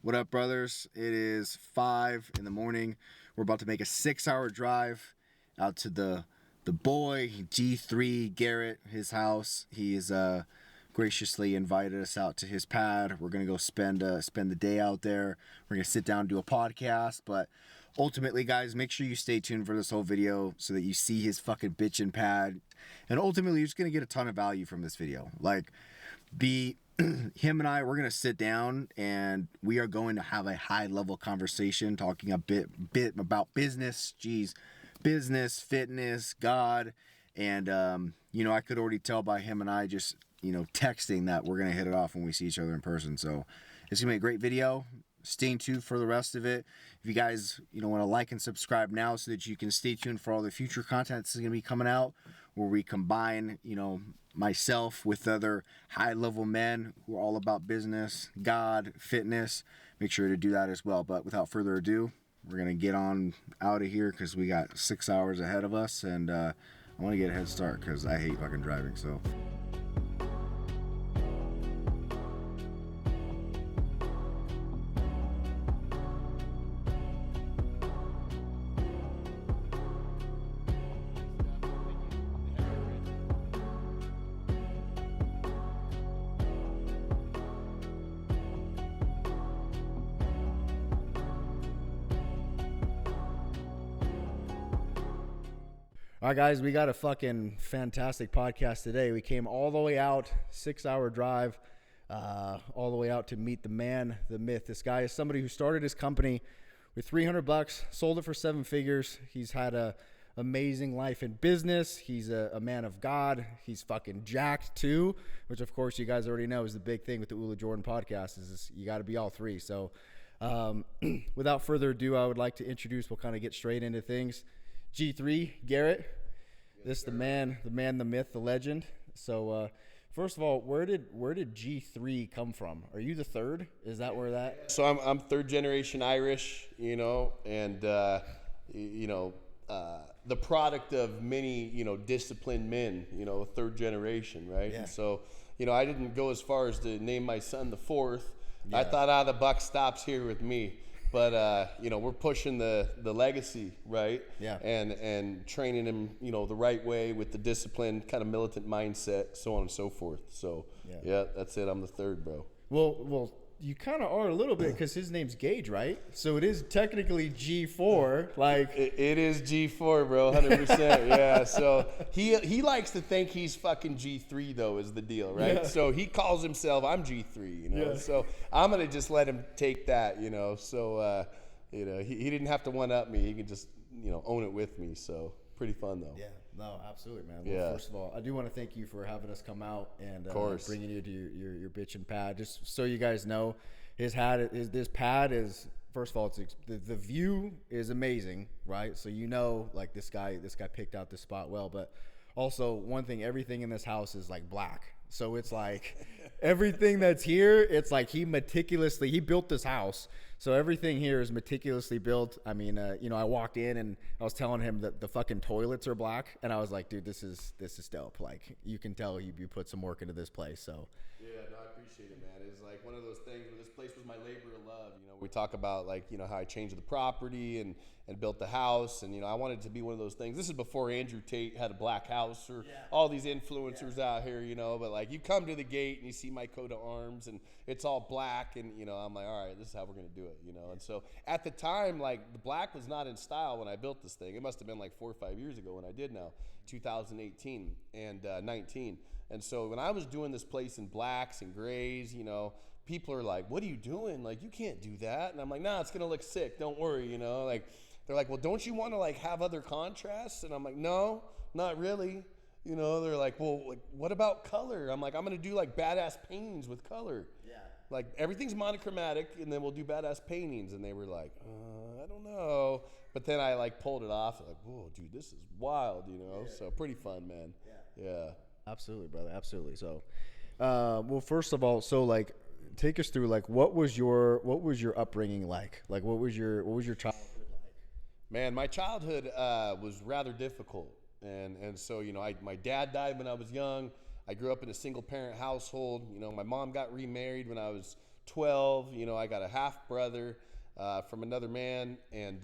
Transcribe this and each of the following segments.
What up, brothers? It is 5 in the morning. We're about to make a 6-hour drive out to the boy G3 Garrett, his house. He is graciously invited us out to his pad. We're gonna go spend the day out there. We're gonna sit down and do a podcast. But ultimately, guys, make sure you stay tuned for this whole video so that you see his fucking bitchin' pad. And ultimately, you're just gonna get a ton of value from this video. Like the him and I, we're gonna sit down and we are going to have a high level conversation, talking a bit about business, business, fitness, God, and I could already tell by him and I just texting that we're gonna hit it off when we see each other in person. So it's gonna be a great video. Stay tuned for the rest of it. If you guys want to like and subscribe now so that you can stay tuned for all the future content that's gonna be coming out, where we combine myself with other high-level men who are all about business, God, fitness. Make sure to do that as well. But without further ado, we're going to get on out of here because we got 6 hours ahead of us, and I want to get a head start because I hate fucking driving. So all right, guys, we got a fucking fantastic podcast today. We came all the way out, 6-hour drive, all the way out to meet the man, the myth. This guy is somebody who started his company with $300, sold it for 7 figures. He's had a amazing life in business. He's a man of God. He's fucking jacked too, which of course you guys already know is the big thing with the Ole Jordan Podcast is you got to be all three. So without further ado, I would like to introduce, we'll kind of get straight into things. G3 Garrett, this the man, the myth, the legend. So first of all, where did G3 come from? Are you the third? Is that where that? So I'm third generation Irish, and the product of many disciplined men, third generation, right? Yeah. And so I didn't go as far as to name my son the fourth. Yeah. I thought, the buck stops here with me. But we're pushing the legacy, right? Yeah. And training him, the right way with the disciplined kind of militant mindset, so on and so forth. So yeah, that's it. I'm the third, bro. Well, you kind of are a little bit because his name's Gage, right? So it is technically G4. Like it is G4, bro, 100%. Yeah. So he likes to think he's fucking G3 though, is the deal, right? Yeah. So he calls himself I'm G3, Yeah. So I'm gonna just let him take that, So he didn't have to one up me. He can just own it with me. So pretty fun though. Yeah, no, absolutely, man. Well, Yeah. first of all, I do want to thank you for having us come out and course. bringing you to your bitchin' pad. Just so you guys know, this pad is, first of all, the view is amazing, right? So like this guy picked out this spot well. But also one thing, everything in this house is like black. So it's like everything that's here, it's like he built this house. So everything here is meticulously built. I mean, I walked in and I was telling him that the fucking toilets are black, and I was like, dude, this is dope. Like, you can tell you put some work into this place. So yeah, no, I appreciate it, man. It's like one of those things where this place was my labor of love. We talk about like how I changed the property and built the house, and I wanted it to be one of those things. This is before Andrew Tate had a black house or all these influencers out here, But like you come to the gate and you see my coat of arms and it's all black, and I'm like, all right, this is how we're gonna do it, And so at the time, like the black was not in style when I built this thing. It must have been like 4 or 5 years ago when I did now, 2018 and 19. And so when I was doing this place in blacks and grays, people are like, what are you doing? Like, you can't do that. And I'm like, nah, it's going to look sick. Don't worry, Like, they're like, well, don't you want to, like, have other contrasts? And I'm like, no, not really. They're like, well, like, what about color? I'm like, I'm going to do, like, badass paintings with color. Yeah. Like, everything's monochromatic, and then we'll do badass paintings. And they were like, I don't know. But then I, like, pulled it off. Like, whoa, dude, this is wild, Yeah. So pretty fun, man. Yeah. absolutely, brother, absolutely. So, well, first of all, so like, take us through like what was your upbringing like? Like, what was your childhood like? Man, my childhood was rather difficult, and so my dad died when I was young. I grew up in a single parent household. My mom got remarried when I was 12. You know, I got a half brother from another man, and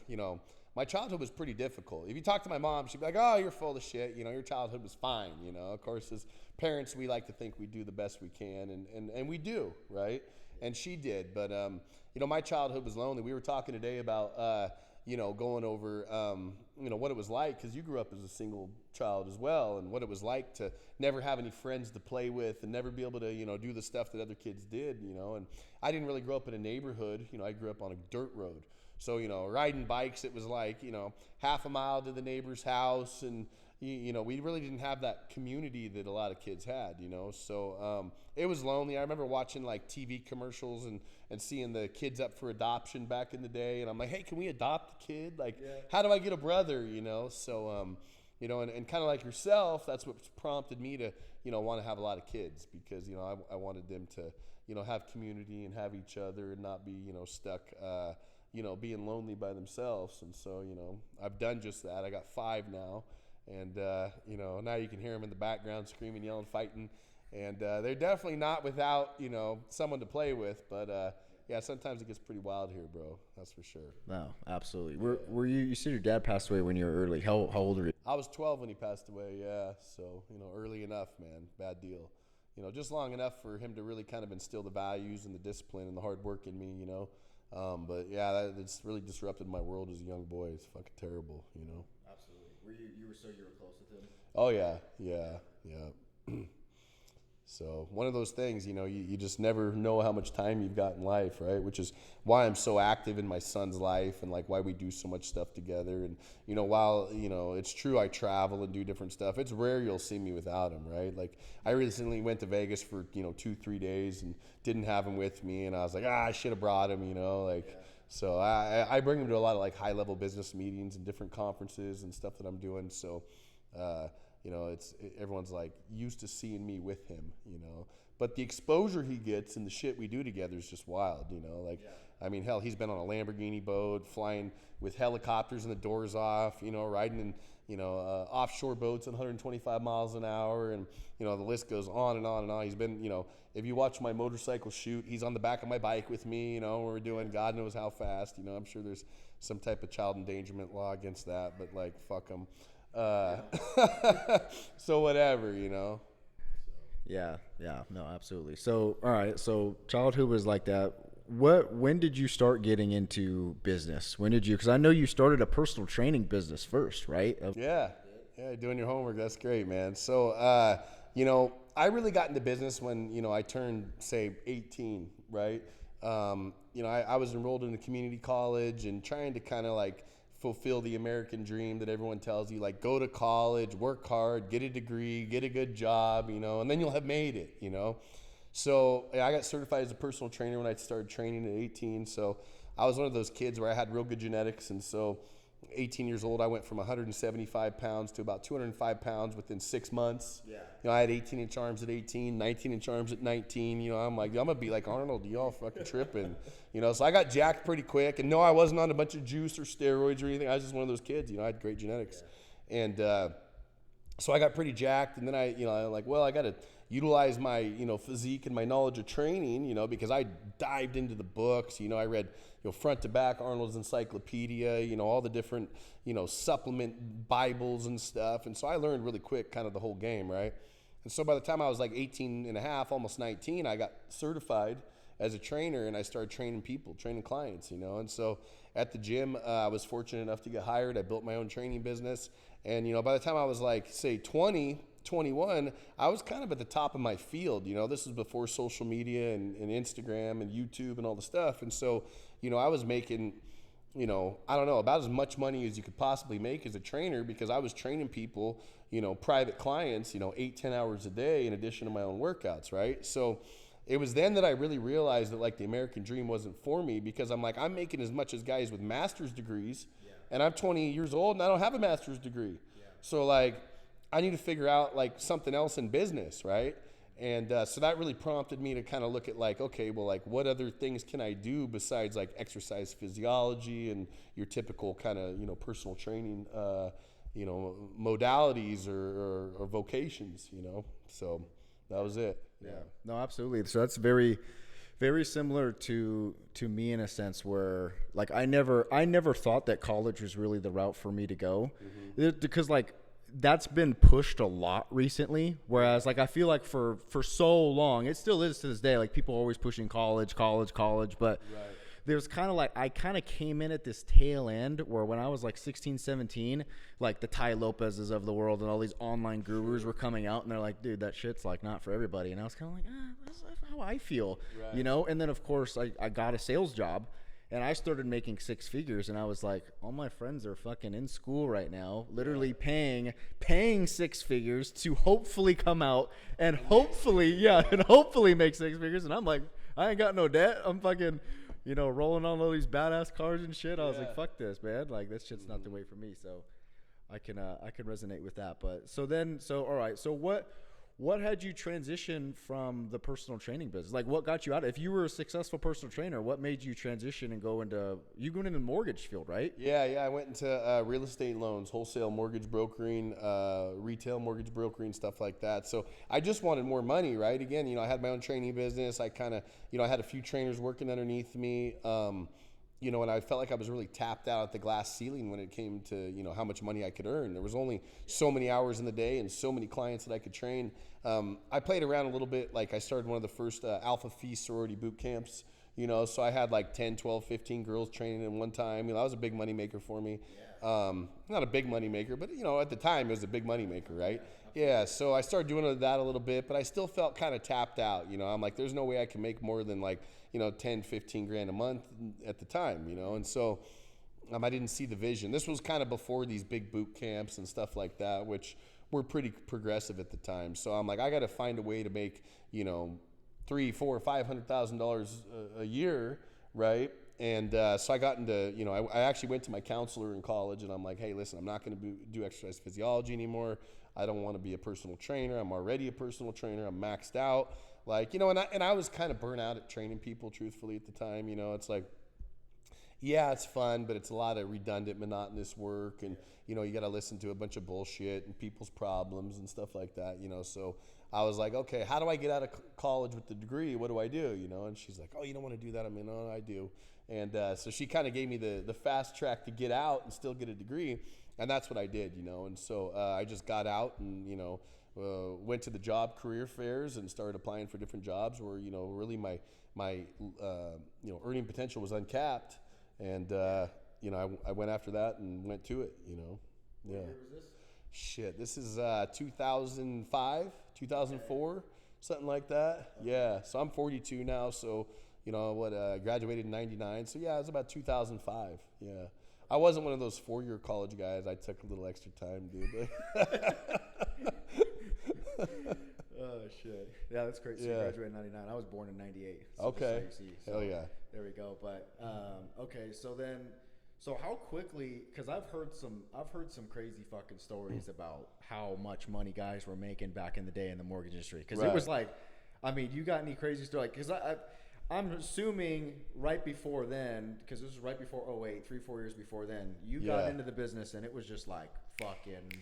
you know, my childhood was pretty difficult. If you talk to my mom, she'd be like, "Oh, you're full of shit. You know, your childhood was fine." You know, of course, as parents, we like to think we do the best we can, and we do, right? And she did, but you know, my childhood was lonely. We were talking today about you know, going over you know, what it was like, because you grew up as a single child as well, and what it was like to never have any friends to play with and never be able to, you know, do the stuff that other kids did, you know. And I didn't really grow up in a neighborhood. You know, I grew up on a dirt road. So, you know, riding bikes, it was like, you know, half a mile to the neighbor's house. And, you know, we really didn't have that community that a lot of kids had, you know. So it was lonely. I remember watching like TV commercials and seeing the kids up for adoption back in the day. And I'm like, hey, can we adopt a kid? Like, how do I get a brother, you know? So, you know, and kind of like yourself, that's what prompted me to, you know, want to have a lot of kids, because, you know, I wanted them to, you know, have community and have each other and not be, you know, stuck, you know, being lonely by themselves. And so, you know, I've done just that. I got 5 now, and, you know, now you can hear them in the background screaming, yelling, fighting. And they're definitely not without, you know, someone to play with. But, yeah, sometimes it gets pretty wild here, bro. That's for sure. No, absolutely. Were you said your dad passed away when you were early. How old are you? I was 12 when he passed away, yeah. So, you know, early enough, man. Bad deal. You know, just long enough for him to really kind of instill the values and the discipline and the hard work in me, you know. But, yeah, it's really disrupted my world as a young boy. It's fucking terrible, you know. Absolutely. You were close with him? Oh, yeah. So one of those things, you know, you just never know how much time you've got in life, right? Which is why I'm so active in my son's life, and like why we do so much stuff together. And, you know, while, you know, it's true I travel and do different stuff, it's rare you'll see me without him, right? Like I recently went to Vegas for, you know, 2-3 days and didn't have him with me. And I was like, I should have brought him, you know, like, yeah. So I bring him to a lot of like high level business meetings and different conferences and stuff that I'm doing. So, you know, everyone's like used to seeing me with him, you know. But the exposure he gets and the shit we do together is just wild, you know. Like, yeah. I mean, hell, he's been on a Lamborghini boat, flying with helicopters and the doors off, you know, riding in, you know, offshore boats at 125 miles an hour. And, you know, the list goes on and on and on. He's been, you know, if you watch my motorcycle shoot, he's on the back of my bike with me, you know, we're doing God knows how fast. You know, I'm sure there's some type of child endangerment law against that, but, like, fuck him. So whatever, you know. Yeah, no, absolutely. So, all right, so childhood was like that. When did you start getting into business? When did you, because I know you started a personal training business first, right? Yeah, doing your homework, that's great, man. So, you know, I really got into business when, you know, I turned, say, 18, right? You know, I was enrolled in a community college and trying to kind of like fulfill the American dream that everyone tells you, like, go to college, work hard, get a degree, get a good job, you know, and then you'll have made it, you know. So I got certified as a personal trainer when I started training at 18. So I was one of those kids where I had real good genetics. And so 18 years old, I went from 175 pounds to about 205 pounds within 6 months. Yeah. You know, I had 18-inch arms at 18, 19-inch arms at 19. You know, I'm like, I'm going to be like Arnold. Y'all fucking tripping. You know, so I got jacked pretty quick. And no, I wasn't on a bunch of juice or steroids or anything. I was just one of those kids. You know, I had great genetics. Yeah. And so I got pretty jacked. And then I'm like, well, I got to utilize my, you know, physique and my knowledge of training, you know, because I dived into the books. You know, I read, you know, front to back Arnold's Encyclopedia, you know, all the different, you know, supplement Bibles and stuff. And so I learned really quick kind of the whole game, right? And so by the time I was like 18 and a half, almost 19, I got certified as a trainer, and I started training people, training clients, you know. And so at the gym, I was fortunate enough to get hired. I built my own training business. And, you know, by the time I was like, say, 21, I was kind of at the top of my field. You know, this was before social media and Instagram and YouTube and all the stuff. And so, you know, I was making, you know, I don't know, about as much money as you could possibly make as a trainer, because I was training people, you know, private clients, you know, 8-10 hours a day in addition to my own workouts, right? So it was then that I really realized that, like, the American dream wasn't for me, because I'm like, I'm making as much as guys with master's degrees, and I'm 20 years old and I don't have a master's degree. So, like, I need to figure out, like, something else in business, right? And so that really prompted me to kind of look at, like, okay, well, like, what other things can I do besides, like, exercise physiology and your typical kind of, you know, personal training, you know, modalities or vocations, you know? So that was it. Yeah. No, absolutely. So that's very, very similar to me in a sense where like I never thought that college was really the route for me to go, because like that's been pushed a lot recently. Whereas like I feel like for so long, it still is to this day, like people are always pushing college, but there's kind of like, I kind of came in at this tail end where when I was like 16, 17, like the Tai Lopez's of the world and all these online gurus were coming out and they're like, dude, that shit's like not for everybody. And I was kind of like, that's how I feel, you know? And then of course I got a sales job and I started making six figures and I was like, all my friends are fucking in school right now, literally paying six figures to hopefully come out and hopefully make six figures. And I'm like, I ain't got no debt. I'm fucking, you know, rolling on all these badass cars and shit. I was like, fuck this, man. Like, this shit's not the way for me. So I can resonate with that. But all right. So what had you transition from the personal training business? Like, what got you out? If you were a successful personal trainer, what made you transition and go into the mortgage field, right? Yeah. I went into real estate loans, wholesale mortgage brokering, retail mortgage brokering, stuff like that. So I just wanted more money, right? Again, you know, I had my own training business. I kind of, you know, I had a few trainers working underneath me. You know, and I felt like I was really tapped out at the glass ceiling when it came to, you know, how much money I could earn. There was only so many hours in the day and so many clients that I could train. I played around a little bit. Like I started one of the first Alpha Phi sorority boot camps, you know, so I had like 10, 12, 15 girls training in one time. You know, that was a big money maker for me. Not a big money maker, but, you know, at the time it was a big money maker, right? Yeah, so I started doing that a little bit, but I still felt kind of tapped out. You know, I'm like, there's no way I can make more than like, you know, 10, 15 grand a month at the time, you know? And so I didn't see the vision. This was kind of before these big boot camps and stuff like that, which were pretty progressive at the time. So I'm like, I got to find a way to make, you know, $300,000, $400,000, $500,000 a year, right? And so I got into, you know, I actually went to my counselor in college and I'm like, hey, listen, I'm not going to do exercise physiology anymore. I don't want to be a personal trainer. I'm already a personal trainer. I'm maxed out. Like, you know, and I was kind of burnt out at training people, truthfully, at the time. You know, it's like, yeah, it's fun, but it's a lot of redundant, monotonous work. And, you know, you got to listen to a bunch of bullshit and people's problems and stuff like that, you know. So I was like, okay, how do I get out of college with the degree? What do I do? You know, and she's like, oh, you don't want to do that? I mean, no, I do. And so she kind of gave me the fast track to get out and still get a degree. And that's what I did, you know. And so I just got out and, you know, went to the job career fairs and started applying for different jobs where, you know, really my you know, earning potential was uncapped. And, you know, I went after that and went to it, you know. Yeah. What year was this? Shit, this is 2005, 2004, something like that. Okay. Yeah, so I'm 42 now, so, you know, graduated in 99. So, yeah, it was about 2005, yeah. I wasn't one of those 4-year college guys. I took a little extra time, dude. Oh, shit. Yeah, that's great. So you graduated in 99. I was born in 98. So okay. So hell yeah. There we go. But, okay, so how quickly, because I've heard some crazy fucking stories about how much money guys were making back in the day in the mortgage industry. Because it was like, I mean, you got any crazy story? Because I'm assuming right before then, because this was right before 2008, 3-4 years before then, you got into the business and it was just like fucking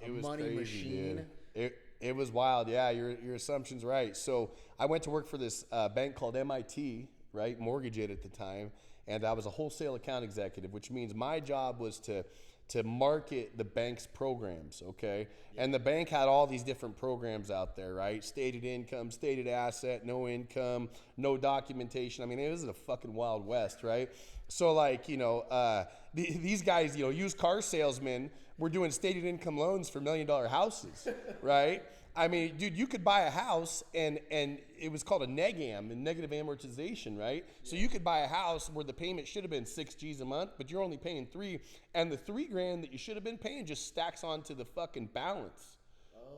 a money crazy, machine. Dude. It was wild. Yeah, your assumption's right. So I went to work for this bank called MIT, right? Mortgage Aid at the time. And I was a wholesale account executive, which means my job was to market the bank's programs, okay? Yeah. And the bank had all these different programs out there, right? Stated income, stated asset, no income, no documentation. I mean, it was a fucking Wild West, right? So, like, you know, these guys, you know, used car salesmen were doing stated income loans for $1 million houses, right? I mean, dude, you could buy a house and it was called a negam, negative amortization, right? Yeah. So you could buy a house where the payment should have been $6,000 a month, but you're only paying $3,000, and the $3,000 that you should have been paying just stacks onto the fucking balance,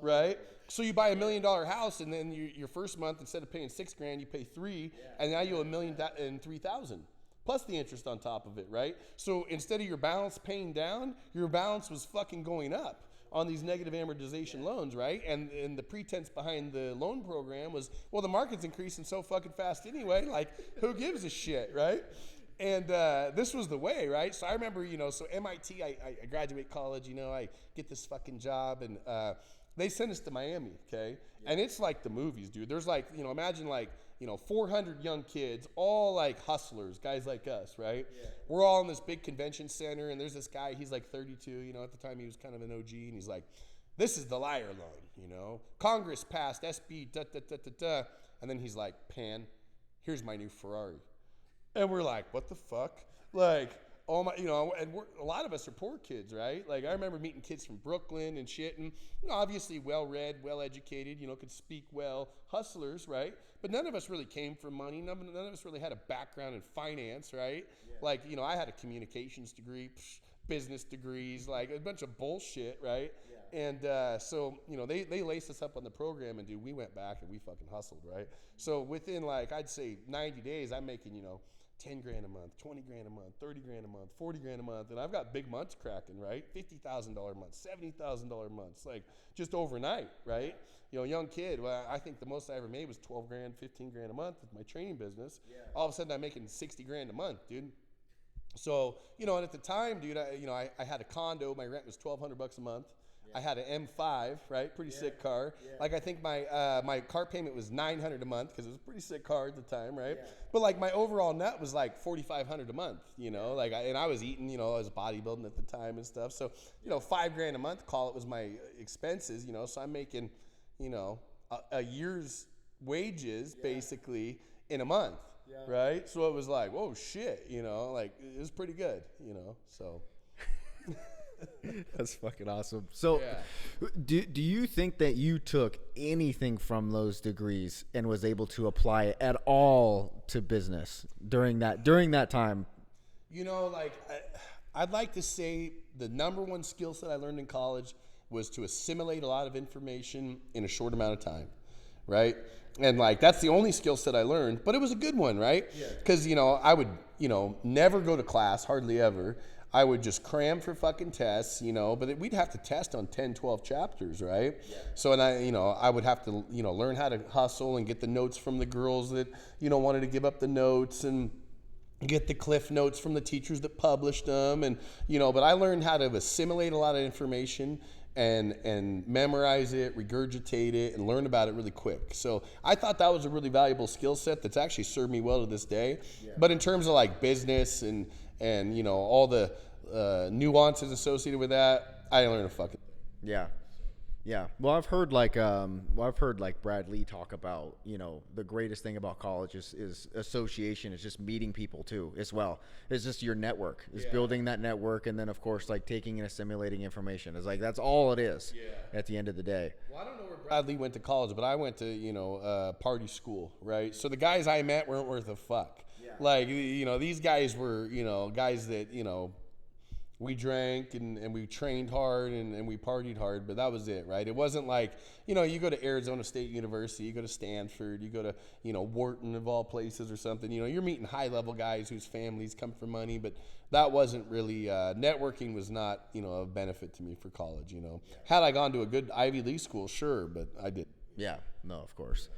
right? So you buy $1 million house, and then your first month, instead of paying $6,000, you pay $3,000, and now you owe $1,003,000. Plus the interest on top of it, right? So instead of your balance paying down, your balance was fucking going up on these negative amortization loans, right? And the pretense behind the loan program was, well, the market's increasing so fucking fast anyway, like, who gives a shit, right? And this was the way, right? So I remember, you know, so MIT, I graduate college, you know, I get this fucking job, and they sent us to Miami, okay? Yeah. And it's like the movies, dude. There's like, you know, imagine like 400 young kids, all like hustlers, guys like us, right? Yeah. We're all in this big convention center, and there's this guy, he's like 32, at the time he was kind of an OG, and he's like, this is the liar loan, Congress passed SB, and then he's like, Pan, here's my new Ferrari. And we're like, what the fuck? Like, oh my, and a lot of us are poor kids, right? Like, I remember meeting kids from Brooklyn and shit, and obviously well-read, well-educated, could speak well, hustlers, right? But none of us really came from money. None of us really had a background in finance, right? Yeah. Like, I had a communications degree, business degrees, like a bunch of bullshit, right? Yeah. And so, they laced us up on the program, and dude, we went back and we fucking hustled, right? So within like, I'd say 90 days, I'm making, 10 grand a month, 20 grand a month, 30 grand a month, 40 grand a month. And I've got big months cracking, right? $50,000 a month, $70,000 months, like just overnight, right? Young kid. Well, I think the most I ever made was 12 grand, 15 grand a month with my training business. Yeah. All of a sudden I'm making 60 grand a month, dude. So, and at the time, dude, I had a condo. My rent was $1,200 a month. I had an M5, right? Pretty sick car. Yeah. Like, I think my car payment was $900 a month because it was a pretty sick car at the time, right? Yeah. But like my overall net was like $4,500 a month, like, and I was eating, I was bodybuilding at the time and stuff. So, $5 grand a month, call it, was my expenses, so I'm making, a year's wages basically in a month, right? So it was like, whoa, shit, like it was pretty good, so. That's fucking awesome. So do you think that you took anything from those degrees and was able to apply it at all to business during that time? Like I'd like to say the number one skill set I learned in college was to assimilate a lot of information in a short amount of time, right? And like that's the only skill set I learned, but it was a good one, right? Because I would never go to class, hardly ever. I would just cram for fucking tests, but we'd have to test on 10, 12 chapters, right? Yeah. So, and I would have to, learn how to hustle and get the notes from the girls that, wanted to give up the notes and get the cliff notes from the teachers that published them. And, but I learned how to assimilate a lot of information and memorize it, regurgitate it, and learn about it really quick. So I thought that was a really valuable skill set that's actually served me well to this day. Yeah. But in terms of like business and all the nuances associated with that, I didn't learn a fucking thing. Yeah. Well, I've heard like Brad Lee talk about, the greatest thing about college is association. It's just meeting people too, as well. It's just your network. It's building that network, and then of course like taking and assimilating information. It's like that's all it is at the end of the day. Well, I don't know where Brad Lee went to college, but I went to party school, right? So the guys I met weren't worth a fuck. Like, these guys were, guys that, we drank and we trained hard and we partied hard, but that was it, right? It wasn't like, you go to Arizona State University, you go to Stanford, you go to, Wharton of all places or something, you're meeting high-level guys whose families come from money, but that wasn't really, networking was not, a benefit to me for college, Had I gone to a good Ivy League school, sure, but I didn't. Yeah, no, of course.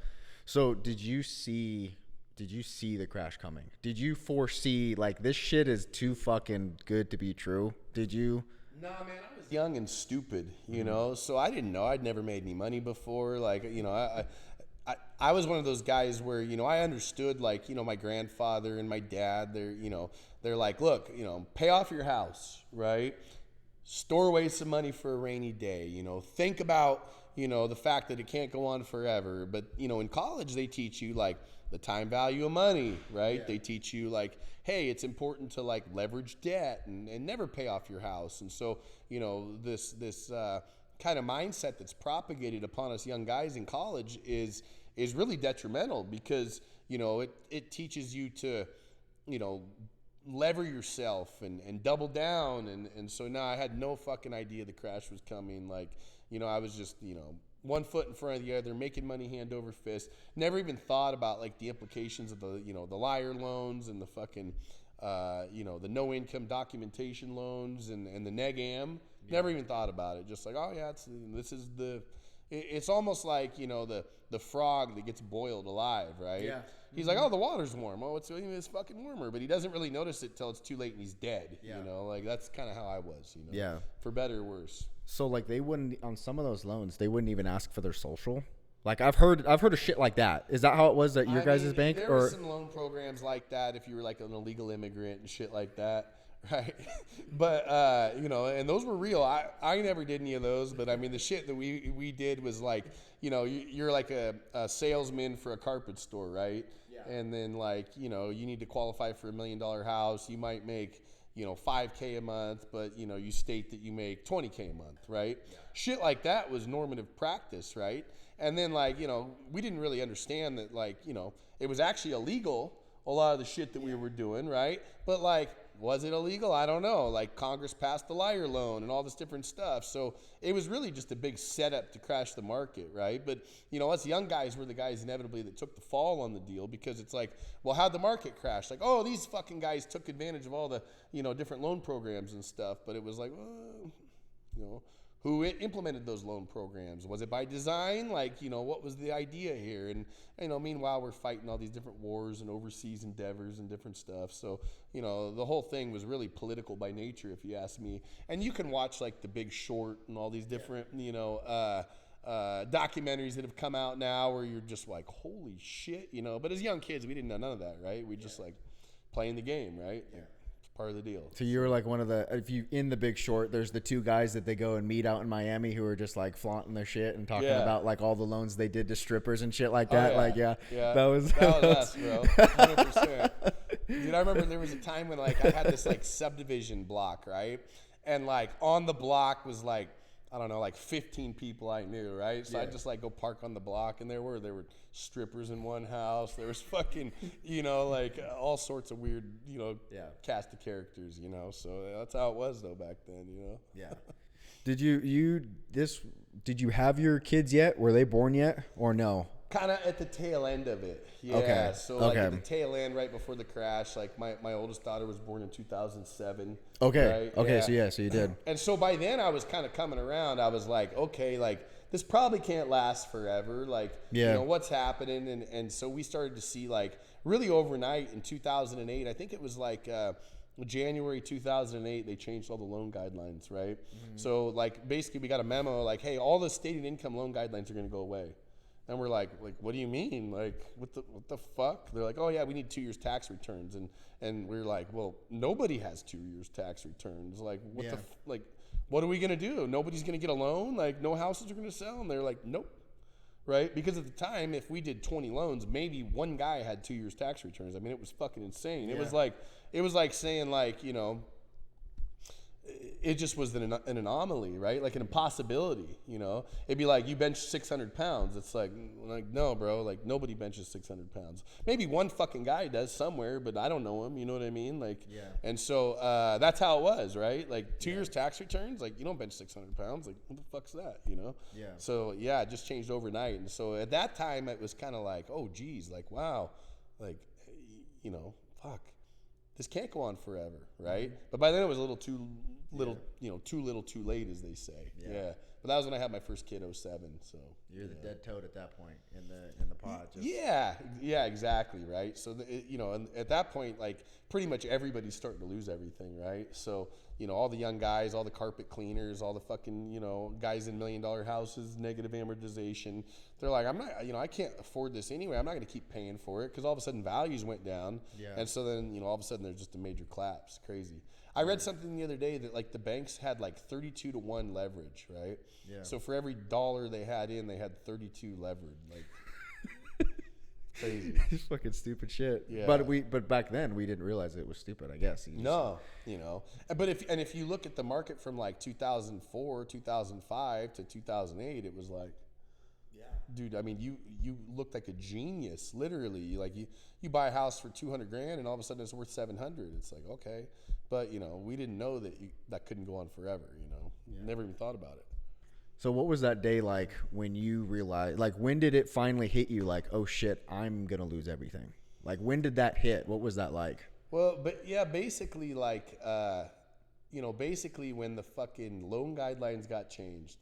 So did you see the crash coming? Did you foresee like this shit is too fucking good to be true? Did you? Nah, man, I was young and stupid, so I didn't know. I'd never made any money before. Like, I was one of those guys where, I understood like, my grandfather and my dad, they're like, look, pay off your house, right? Store away some money for a rainy day, think about, the fact that it can't go on forever. But, in college, they teach you like, the time value of money, right? Yeah. They teach you like, hey, it's important to like leverage debt and never pay off your house. And so, this kind of mindset that's propagated upon us young guys in college is really detrimental because, it teaches you to, lever yourself and double down. And so now I had no fucking idea the crash was coming. Like, I was just, one foot in front of the other, making money hand over fist. Never even thought about like the implications of the, the liar loans and the fucking, the no income documentation loans and the neg-am. Yeah. Never even thought about it. Just like, oh yeah, it's almost like, the frog that gets boiled alive, right? Yeah. He's like, oh, the water's warm. Oh, it's fucking warmer. But he doesn't really notice it till it's too late and he's dead. Yeah. Like that's kind of how I was, Yeah. For better or worse. So like they wouldn't, on some of those loans, they wouldn't even ask for their social? Like I've heard of shit like that. Is that how it was at your guys' bank? There were some loan programs like that if you were like an illegal immigrant and shit like that, right? But you know, and those were real. I never did any of those, but I mean the shit that we did was like, you know, you're like a salesman for a carpet store, right? Yeah. And then like, you know, you need to qualify for $1 million house. You might make, you know, $5K a month, but you know, you state that you make $20K a month, right? Yeah. Shit like that was normative practice, right? And then, like, you know, we didn't really understand that, like, you know, it was actually illegal, a lot of the shit that we were doing, right? But, like, was it illegal? I don't know. Like, Congress passed the liar loan and all this different stuff. So it was really just a big setup to crash the market, right? But, you know, us young guys were the guys inevitably that took the fall on the deal because it's like, well, how'd the market crash? Like, oh, these fucking guys took advantage of all the, you know, different loan programs and stuff. But it was like, well, you know, who implemented those loan programs? Was it by design? Like, you know, what was the idea here? And, you know, meanwhile, we're fighting all these different wars and overseas endeavors and different stuff. So, you know, the whole thing was really political by nature, if you ask me. And you can watch, like, The Big Short and all these different, you know, documentaries that have come out now where you're just like, holy shit, you know. But as young kids, we didn't know none of that, right? We just, like, playing the game, right? Yeah. Part of the deal. So you were like one of the, if you in The Big Short, there's the two guys that they go and meet out in Miami who are just like flaunting their shit and talking about like all the loans they did to strippers and shit like that. Like, that was us, bro. 100%. Dude, I remember there was a time when like I had this like subdivision block, right? And like on the block was like, I don't know, like 15 people I knew, right? So I'd just like go park on the block, and there were strippers in one house. There was fucking, you know, like all sorts of weird, you know, cast of characters, you know. So that's how it was though back then, you know. Yeah. Did you have your kids yet? Were they born yet or no? Kind of at the tail end of it. Yeah. Okay. So like at the tail end, right before the crash, like my oldest daughter was born in 2007. Okay. Right? Okay. Yeah. So you did. And so by then I was kind of coming around. I was like, okay, like this probably can't last forever. Like, you know, what's happening? And so we started to see like really overnight in 2008, I think it was like, January 2008, they changed all the loan guidelines, right? Mm-hmm. So like basically we got a memo like, hey, all the stated income loan guidelines are going to go away. And we're like, what do you mean? Like, what the fuck? They're like, oh yeah, we need 2 years tax returns. And we're like, well, nobody has 2 years tax returns. Like, what are we gonna do? Nobody's gonna get a loan. Like, no houses are gonna sell. And they're like, nope, right? Because at the time, if we did 20 loans, maybe one guy had 2 years tax returns. I mean, it was fucking insane. Yeah. It was like saying like, you know, it just was an anomaly, right? Like an impossibility, you know? It'd be like, you bench 600 pounds. It's like, no, bro, like nobody benches 600 pounds. Maybe one fucking guy does somewhere, but I don't know him, you know what I mean? Like, and so that's how it was, right? Like 2 years tax returns, like you don't bench 600 pounds. Like, what the fuck's that, you know? Yeah. So yeah, it just changed overnight. And so at that time, it was kind of like, oh geez, like, wow, like, you know, fuck. This can't go on forever, right? Mm-hmm. But by then it was a little too little, you know, too little, too late, as they say. Yeah. But that was when I had my first kid, 07. So you're the dead toad at that point in the pod. Yeah, exactly, right. So you know, and at that point, like pretty much everybody's starting to lose everything, right? So you know, all the young guys, all the carpet cleaners, all the fucking, you know, guys in $1 million houses, negative amortization. They're like, I'm not, you know, I can't afford this anyway. I'm not going to keep paying for it because all of a sudden values went down. Yeah. And so then, you know, all of a sudden there's just a major collapse. Crazy. I read something the other day that like the banks had like 32-to-1 leverage, right? Yeah. So for every dollar they had in, they had 32 levered. Like crazy. It's fucking stupid shit. Yeah. But back then we didn't realize it was stupid, I guess. No, you know. But if you look at the market from like 2004, 2005 to 2008, it was like, dude, I mean, you looked like a genius, literally. Like you buy a house for $200,000 and all of a sudden it's worth $700,000. It's like, okay, but you know, we didn't know that couldn't go on forever. You know, never even thought about it. So what was that day like when you realized? Like, when did it finally hit you? Like, oh shit, I'm gonna lose everything. Like, when did that hit? What was that like? Well, but yeah, basically, like, you know, basically when the fucking loan guidelines got changed,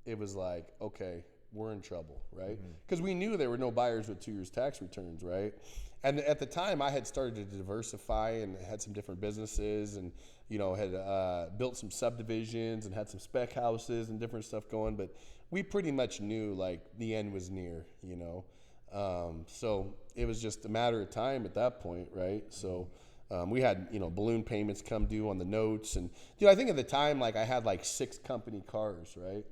it was like, okay, we're in trouble, right? Because we knew there were no buyers with 2 years tax returns, right? And at the time, I had started to diversify and had some different businesses, and had built some subdivisions and had some spec houses and different stuff going. But we pretty much knew like the end was near, so it was just a matter of time at that point, right? So we had balloon payments come due on the notes, and dude, I think at the time like I had like 6 company cars, right?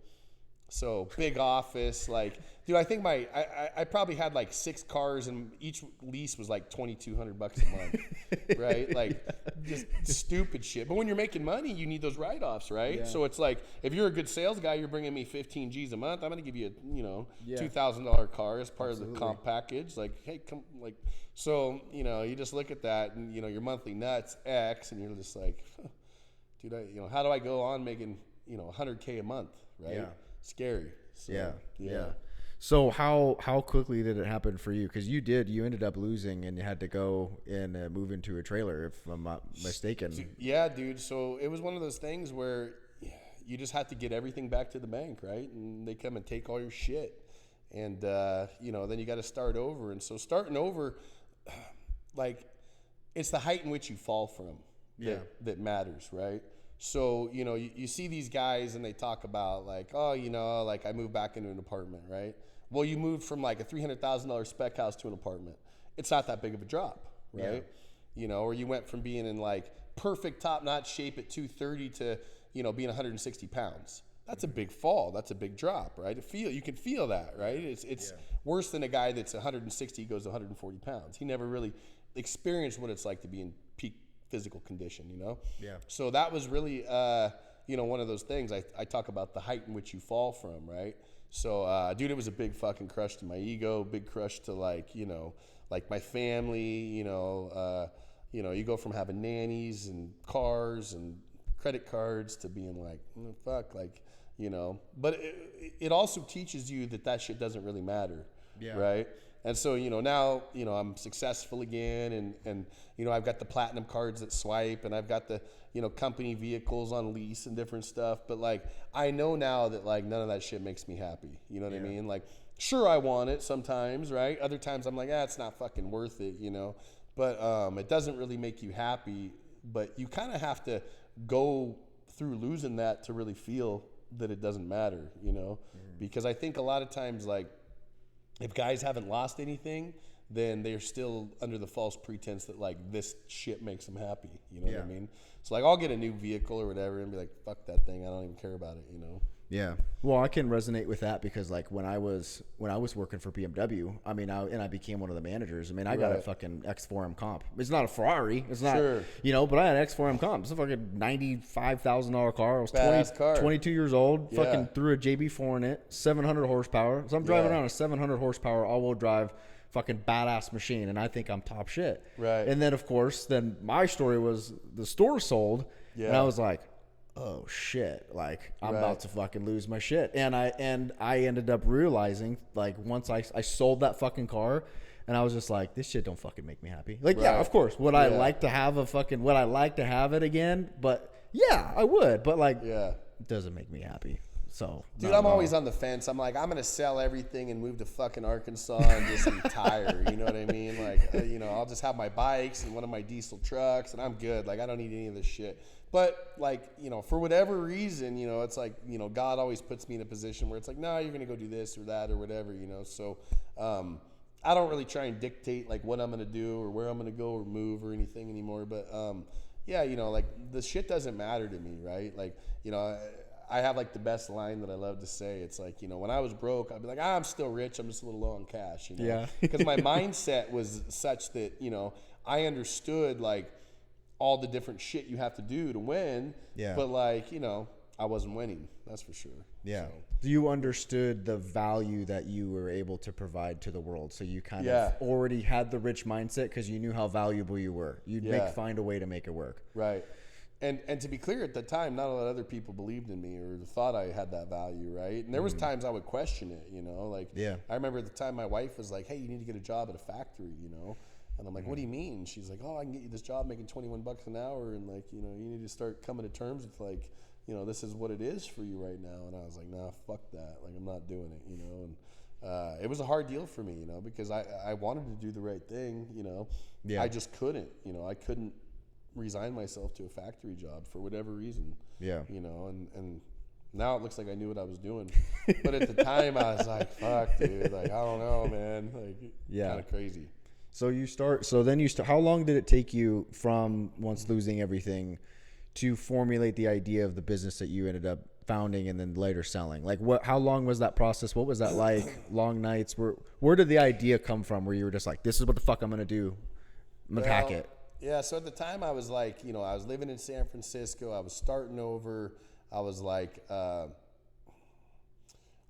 So big office, like, dude, I think I probably had like 6 cars, and each lease was like $2,200 a month, right? Like just stupid shit. But when you're making money, you need those write-offs, right? Yeah. So it's like, if you're a good sales guy, you're bringing me 15 G's a month. I'm going to give you a, $2,000 car as part of the comp package. Like, hey, come, like, so, you just look at that and, your monthly nuts X, and you're just like, dude, how do I go on making, $100K a month, right? Yeah. Scary. So, yeah. So how quickly did it happen for you? Because you ended up losing and you had to go and move into a trailer, if I'm not mistaken. Yeah, dude. So it was one of those things where you just had to get everything back to the bank, right? And they come and take all your shit, and then you got to start over. And so starting over, like, it's the height in which you fall from that matters, right? So, you see these guys and they talk about like, oh, like I moved back into an apartment, right? Well, you moved from like a $300,000 spec house to an apartment. It's not that big of a drop, right? Yeah. Or you went from being in like perfect top-notch shape at 230 to, being 160 pounds. That's a big fall. That's a big drop, right? You can feel that, right? It's worse than a guy that's 160 goes to 140 pounds. He never really experienced what it's like to be in peak physical condition, Yeah. So that was really, one of those things. I talk about the height in which you fall from, right? So, dude, it was a big fucking crush to my ego, big crush to like, like my family, you go from having nannies and cars and credit cards to being like, fuck, like, but it also teaches you that shit doesn't really matter, right? And so, now, I'm successful again, and I've got the platinum cards that swipe, and I've got the, company vehicles on lease and different stuff. But like, I know now that like none of that shit makes me happy. You know what I mean? Like, sure, I want it sometimes, right? Other times I'm like, it's not fucking worth it, But it doesn't really make you happy. But you kind of have to go through losing that to really feel that it doesn't matter, Because I think a lot of times, like, if guys haven't lost anything, then they're still under the false pretense that like this shit makes them happy. You know what I mean? So like, I'll get a new vehicle or whatever and be like, fuck that thing. I don't even care about it, Yeah. Well, I can resonate with that because like when I was working for BMW, I mean, I became one of the managers. I mean, I got a fucking X4M comp. It's not a Ferrari. It's not, but I had an X4M comp. It's a fucking $95,000 car. I was 22 years old. Yeah. Fucking threw a JB4 in it, 700 horsepower. So I'm driving around a 700 horsepower all-wheel drive fucking badass machine, and I think I'm top shit. Right. And then of course, my story was the store sold, and I was like, oh shit, like I'm about to fucking lose my shit. And I ended up realizing, like, once I sold that fucking car, and I was just like, this shit don't fucking make me happy. Like, yeah, of course, would I like to have it again? But yeah, I would. But like, it doesn't make me happy. So, dude, I'm always on the fence. I'm like, I'm gonna sell everything and move to fucking Arkansas and just retire. You know what I mean? Like, I'll just have my bikes and one of my diesel trucks, and I'm good. Like, I don't need any of this shit. But like, for whatever reason, it's like, God always puts me in a position where it's like, no, you're gonna go do this or that or whatever, So, I don't really try and dictate like what I'm gonna do or where I'm gonna go or move or anything anymore. But like the shit doesn't matter to me, right? Like, I have like the best line that I love to say. It's like, when I was broke, I'd be like, I'm still rich. I'm just a little low on cash, Yeah. Because my mindset was such that, I understood like all the different shit you have to do to win. Yeah. But like, I wasn't winning. That's for sure. Yeah. So you understood the value that you were able to provide to the world. So you kind of already had the rich mindset because you knew how valuable you were. You'd find a way to make it work. Right. And to be clear, at the time, not a lot of other people believed in me or thought I had that value, right? And there was times I would question it, Like, I remember at the time my wife was like, hey, you need to get a job at a factory, And I'm like, what do you mean? She's like, oh, I can get you this job making $21 an hour, and like, you need to start coming to terms with like, this is what it is for you right now. And I was like, nah, fuck that. Like, I'm not doing it, And it was a hard deal for me, you know, because I wanted to do the right thing, you know. Yeah. I just couldn't, you know, I couldn't resign myself to a factory job for whatever reason. Yeah. You know, and now it looks like I knew what I was doing. But at the time I was like, fuck, dude, like, I don't know, man. Like, kind of crazy. So how long did it take you from once losing everything to formulate the idea of the business that you ended up founding and then later selling? Like, how long was that process? What was that like? Long nights? Where did the idea come from where you were just like, this is what the fuck I'm going to do? I'm going to hack it. Yeah. So at the time I was like, you know, I was living in San Francisco. I was starting over. I was like, I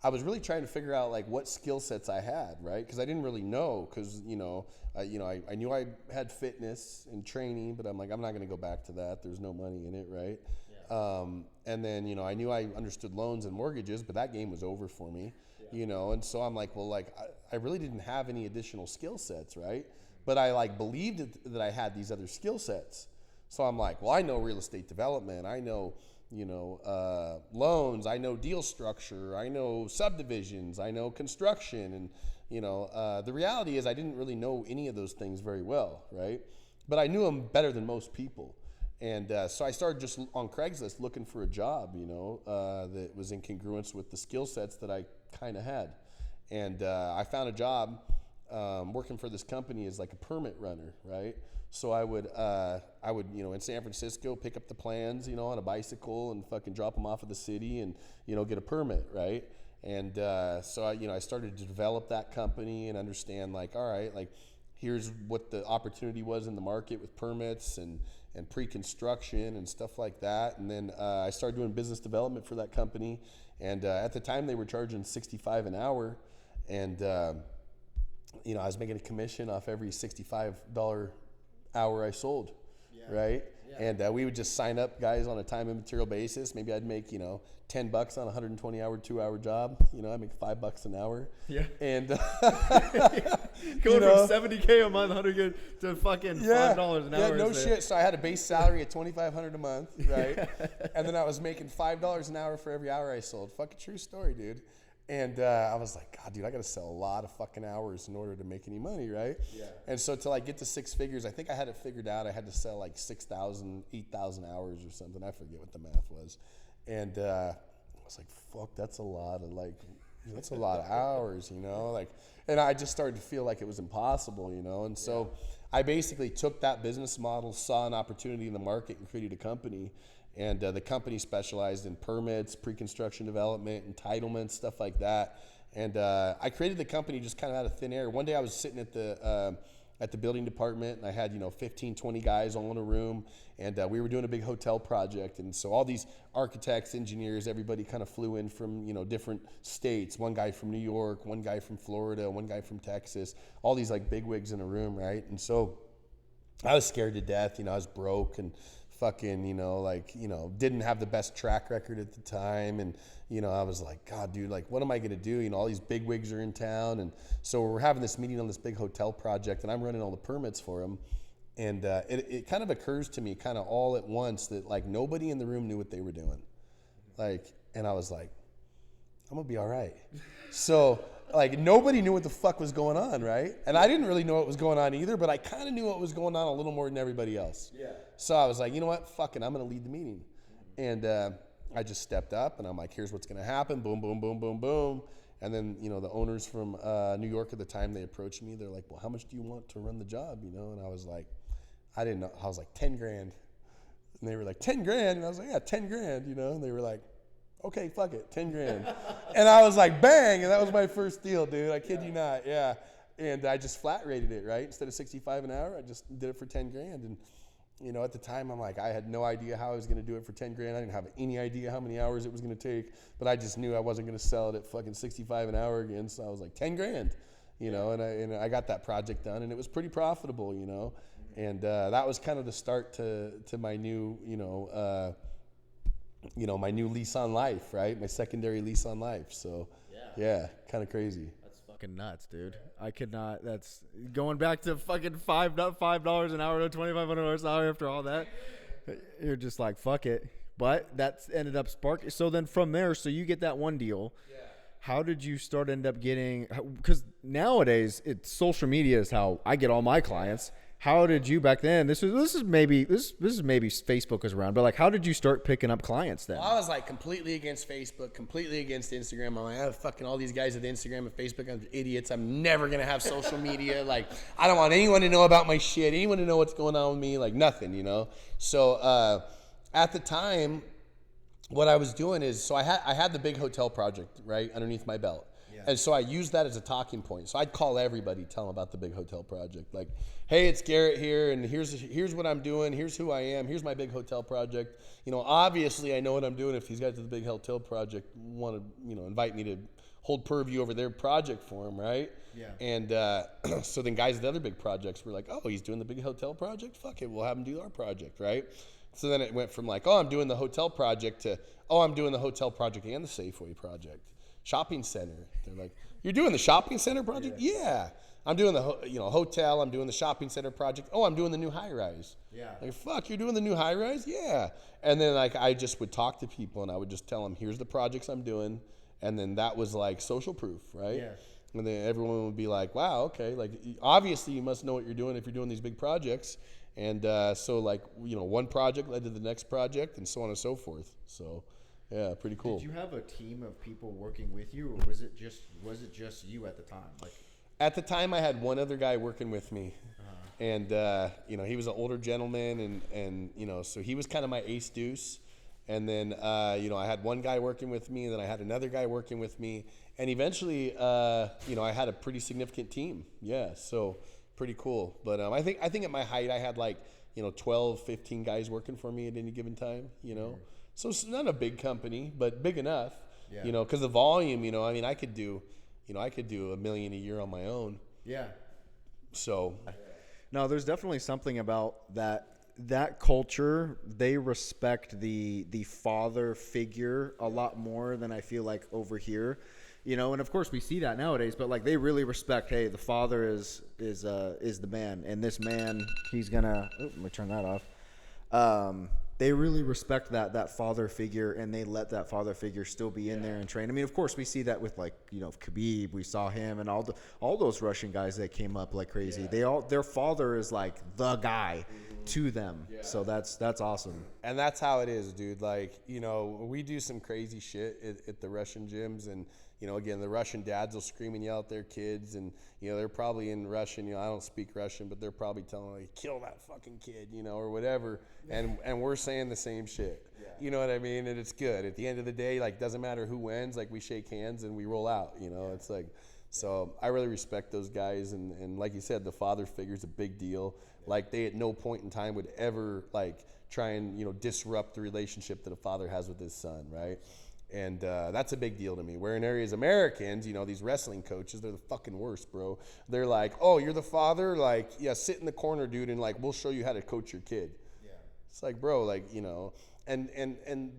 was really trying to figure out like what skill sets I had, right? Because I didn't really know, because I knew I had fitness and training, but I'm like, I'm not going to go back to that. There's no money in it, right? Yeah. And then, you know, I knew I understood loans and mortgages, but that game was over for me, you know? And so I'm like, well, like, I really didn't have any additional skill sets, right? But I like believed that I had these other skill sets. So I'm like, well, I know real estate development. I know, you know, loans, I know deal structure, I know subdivisions, I know construction. And, you know, the reality is I didn't really know any of those things very well, right? But I knew them better than most people. And so I started just on Craigslist looking for a job, you know, that was in congruence with the skill sets that I kind of had. And I found a job working for this company as like a permit runner, right? So I would, you know, in San Francisco, pick up the plans, you know, on a bicycle and fucking drop them off at the city and, you know, get a permit, right? And so I started to develop that company and understand, like, all right, like, here's what the opportunity was in the market with permits and pre-construction and stuff like that. And then I started doing business development for that company. And at the time, they were charging $65 an hour. And, you know, I was making a commission off every $65 hour I sold, right? Yeah. And we would just sign up guys on a time and material basis. Maybe I'd make, you know, $10 on a 120 hour, 2 hour job. You know, I'd make $5 an hour. Yeah. And going from $70K a month, $100 to fucking $5 an hour. Yeah, no shit. So I had a base salary at $2,500 a month, right? And then I was making $5 an hour for every hour I sold. Fucking true story, dude. And I was like, God, dude, I got to sell a lot of fucking hours in order to make any money, right? Yeah. And so to like get to six figures, I think I had it figured out. I had to sell like 6,000, 8,000 hours or something. I forget what the math was. And I was like, fuck, that's a lot of hours, you know? Like, and I just started to feel like it was impossible, you know? And so I basically took that business model, saw an opportunity in the market, and created a company. And the company specialized in permits, pre-construction development, entitlements, stuff like that. And I created the company just kind of out of thin air. One day I was sitting at the building department, and I had, 15, 20 guys all in a room, and we were doing a big hotel project. And so all these architects, engineers, everybody kind of flew in from, different states. One guy from New York, one guy from Florida, one guy from Texas, all these like bigwigs in a room, right? And so I was scared to death. I was broke and fucking, didn't have the best track record at the time. And, I was like, God, dude, like, what am I going to do? All these big wigs are in town. And so we're having this meeting on this big hotel project, and I'm running all the permits for them. And it kind of occurs to me kind of all at once that, like, nobody in the room knew what they were doing. Like, and I was like, I'm going to be all right. So, like, nobody knew what the fuck was going on, right? And I didn't really know what was going on either, but I kind of knew what was going on a little more than everybody else. Yeah. So I was like, you know what? Fuck it, I'm going to lead the meeting. And I just stepped up, and I'm like, here's what's going to happen. Boom, boom, boom, boom, boom. And then, the owners from New York at the time, they approached me. They're like, well, how much do you want to run the job, And I was like, I didn't know. I was like, 10 grand. And they were like, 10 grand? And I was like, yeah, 10 grand, And they were like, okay, fuck it, 10 grand. And I was like, bang, and that was my first deal, dude. I kid you not, yeah. And I just flat rated it, right? Instead of 65 an hour, I just did it for 10 grand. And, at the time, I'm like, I had no idea how I was going to do it for 10 grand. I didn't have any idea how many hours it was going to take, but I just knew I wasn't going to sell it at fucking 65 an hour again. So I was like, 10 grand, and I got that project done, and it was pretty profitable, And that was kind of the start to my new, my new lease on life, right? My secondary lease on life. So, yeah, kind of crazy. That's fucking nuts, dude. I could not. That's going back to fucking $5 an hour to $2,500 an hour after all that. You're just like, fuck it. But that's ended up sparking. So then from there, so you get that one deal. Yeah. how did you end up getting, because nowadays social media is how I get all my clients. How did you back then? This is maybe Facebook is around, but like, how did you start picking up clients then? Well, I was like completely against Facebook, completely against Instagram. I'm like, fucking all these guys with Instagram and Facebook are idiots. I'm never gonna have social media. Like, I don't want anyone to know about my shit, anyone to know what's going on with me, like nothing, you know. So at the time, what I was doing is, so I had the big hotel project right underneath my belt. And so I used that as a talking point. So I'd call everybody, tell them about the big hotel project. Like, hey, it's Garrett here, and here's what I'm doing. Here's who I am. Here's my big hotel project. You know, obviously I know what I'm doing if these guys at the big hotel project want to, you know, invite me to hold purview over their project for them, right? Yeah. And so then guys at the other big projects were like, oh, he's doing the big hotel project? Fuck it, we'll have him do our project, right? So then it went from like, oh, I'm doing the hotel project to, oh, I'm doing the hotel project and the Safeway project. Shopping center. They're like, you're doing the shopping center project? Yeah. I'm doing the hotel. I'm doing the shopping center project. Oh, I'm doing the new high rise. Yeah. Like, fuck, you're doing the new high rise? Yeah. And then like I just would talk to people and I would just tell them, here's the projects I'm doing. And then that was like social proof, right? Yeah. And then everyone would be like, wow, okay. Like, obviously you must know what you're doing if you're doing these big projects. And so like, you know, one project led to the next project and so on and so forth. So yeah, pretty cool. Did you have a team of people working with you, or was it just you at the time? Like, at the time, I had one other guy working with me, and you know, he was an older gentleman, and you know, so he was kind of my ace deuce. And then you know, I had one guy working with me, and then I had another guy working with me, and eventually, you know, I had a pretty significant team. Yeah, so pretty cool. But I think at my height, I had like, you know, 12, 15 guys working for me at any given time. You know. So it's not a big company, but big enough, you know, because the volume, you know, I mean, I could do $1 million a year on my own. Yeah. So. No, there's definitely something about that culture. They respect the father figure a lot more than I feel like over here, you know, and of course we see that nowadays, but like they really respect, hey, the father is the man, and this man, he's gonna, let me turn that off. They really respect that father figure, and they let that father figure still be in there and train. I mean, of course, we see that with like, you know, Khabib. We saw him and all those Russian guys that came up like crazy. Yeah. Their father is like the guy to them. Yeah. So that's awesome. And that's how it is, dude. Like, you know, we do some crazy shit at the Russian gyms, and you know, again, the Russian dads will scream and yell at their kids, and you know, they're probably in Russian. You know, I don't speak Russian, but they're probably telling like, kill that fucking kid, you know, or whatever. And we're saying the same shit. Yeah. You know what I mean? And it's good. At the end of the day, like, doesn't matter who wins. Like, we shake hands and we roll out. You know, it's like, so I really respect those guys. And like you said, the father figure is a big deal. Like, they at no point in time would ever like try and, you know, disrupt the relationship that a father has with his son, right? And that's a big deal to me. Where in areas Americans, you know, these wrestling coaches, they're the fucking worst, bro. They're like, oh, you're the father? Like, yeah, sit in the corner, dude, and like, we'll show you how to coach your kid. Yeah. It's like, bro, like, you know, and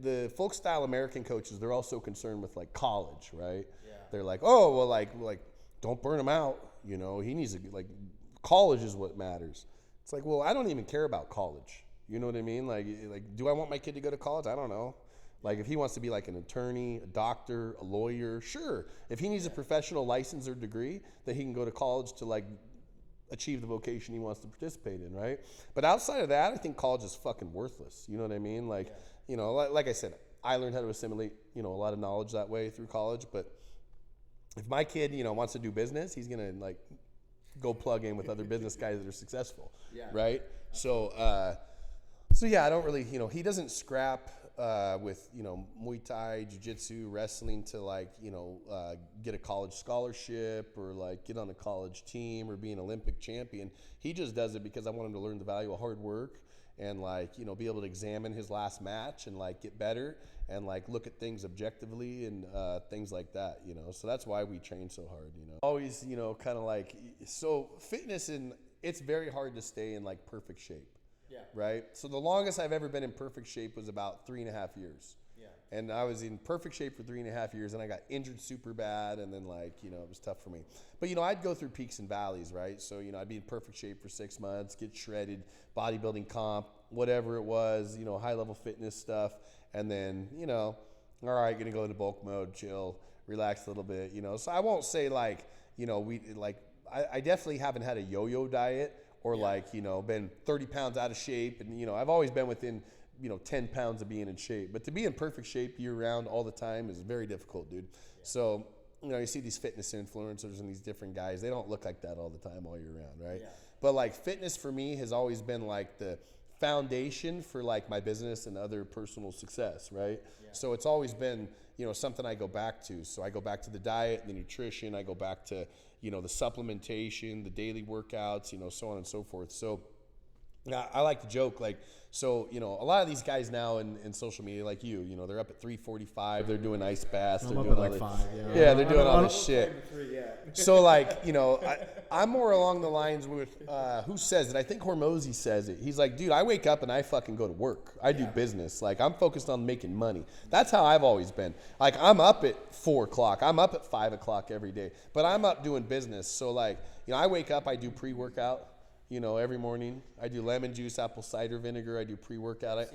the folk style American coaches, they're also concerned with like college, right? Yeah. They're like, oh, well, like, don't burn him out. You know, he needs to, like, college is what matters. It's like, well, I don't even care about college. You know what I mean? Like, do I want my kid to go to college? I don't know. Like, if he wants to be like an attorney, a doctor, a lawyer, sure. If he needs a professional license or degree, then he can go to college to like achieve the vocation he wants to participate in, right? But outside of that, I think college is fucking worthless. You know what I mean? Like, you know, like I said, I learned how to assimilate, you know, a lot of knowledge that way through college. But if my kid, you know, wants to do business, he's gonna like go plug in with other business guys that are successful, right? So yeah, I don't really, you know, he doesn't scrap with, you know, Muay Thai, Jiu-Jitsu, wrestling to like, you know, get a college scholarship or like get on a college team or be an Olympic champion. He just does it because I want him to learn the value of hard work and like, you know, be able to examine his last match and like get better and like look at things objectively and things like that, you know. So that's why we train so hard, you know. Always, you know, kind of like, so fitness, and it's very hard to stay in like perfect shape. Yeah. Right. So the longest I've ever been in perfect shape was about 3.5 years. Yeah. And I was in perfect shape for 3.5 years, and I got injured super bad, and then like, you know, it was tough for me. But you know, I'd go through peaks and valleys, right? So you know, I'd be in perfect shape for 6 months, get shredded, bodybuilding comp, whatever it was, you know, high level fitness stuff, and then you know, all right, gonna go into bulk mode, chill, relax a little bit, you know. So I won't say like, you know, I definitely haven't had a yo-yo diet or like, you know, been 30 pounds out of shape. And, you know, I've always been within, you know, 10 pounds of being in shape. But to be in perfect shape year round all the time is very difficult, dude. So, you know, you see these fitness influencers and these different guys, they don't look like that all the time all year round, right? Yeah. But like fitness for me has always been like the foundation for like my business and other personal success, right? Yeah. So it's always been, you know, something I go back to. So I go back to the diet, the nutrition, I go back to, you know, the supplementation, the daily workouts, you know, so on and so forth. So I like to joke, like, so, you know, a lot of these guys now in social media, like you know, they're up at 3:45, they're doing ice baths, they're doing like 5, yeah, they're doing all this shit. So, like, you know, I'm more along the lines with, who says it? I think Hormozy says it. He's like, dude, I wake up and I fucking go to work. I do business. Like, I'm focused on making money. That's how I've always been. Like, I'm up at 4 o'clock. I'm up at 5 o'clock every day. But I'm up doing business. So, like, you know, I wake up, I do pre-workout. You know, every morning I do lemon juice, apple cider vinegar. I do pre-workout.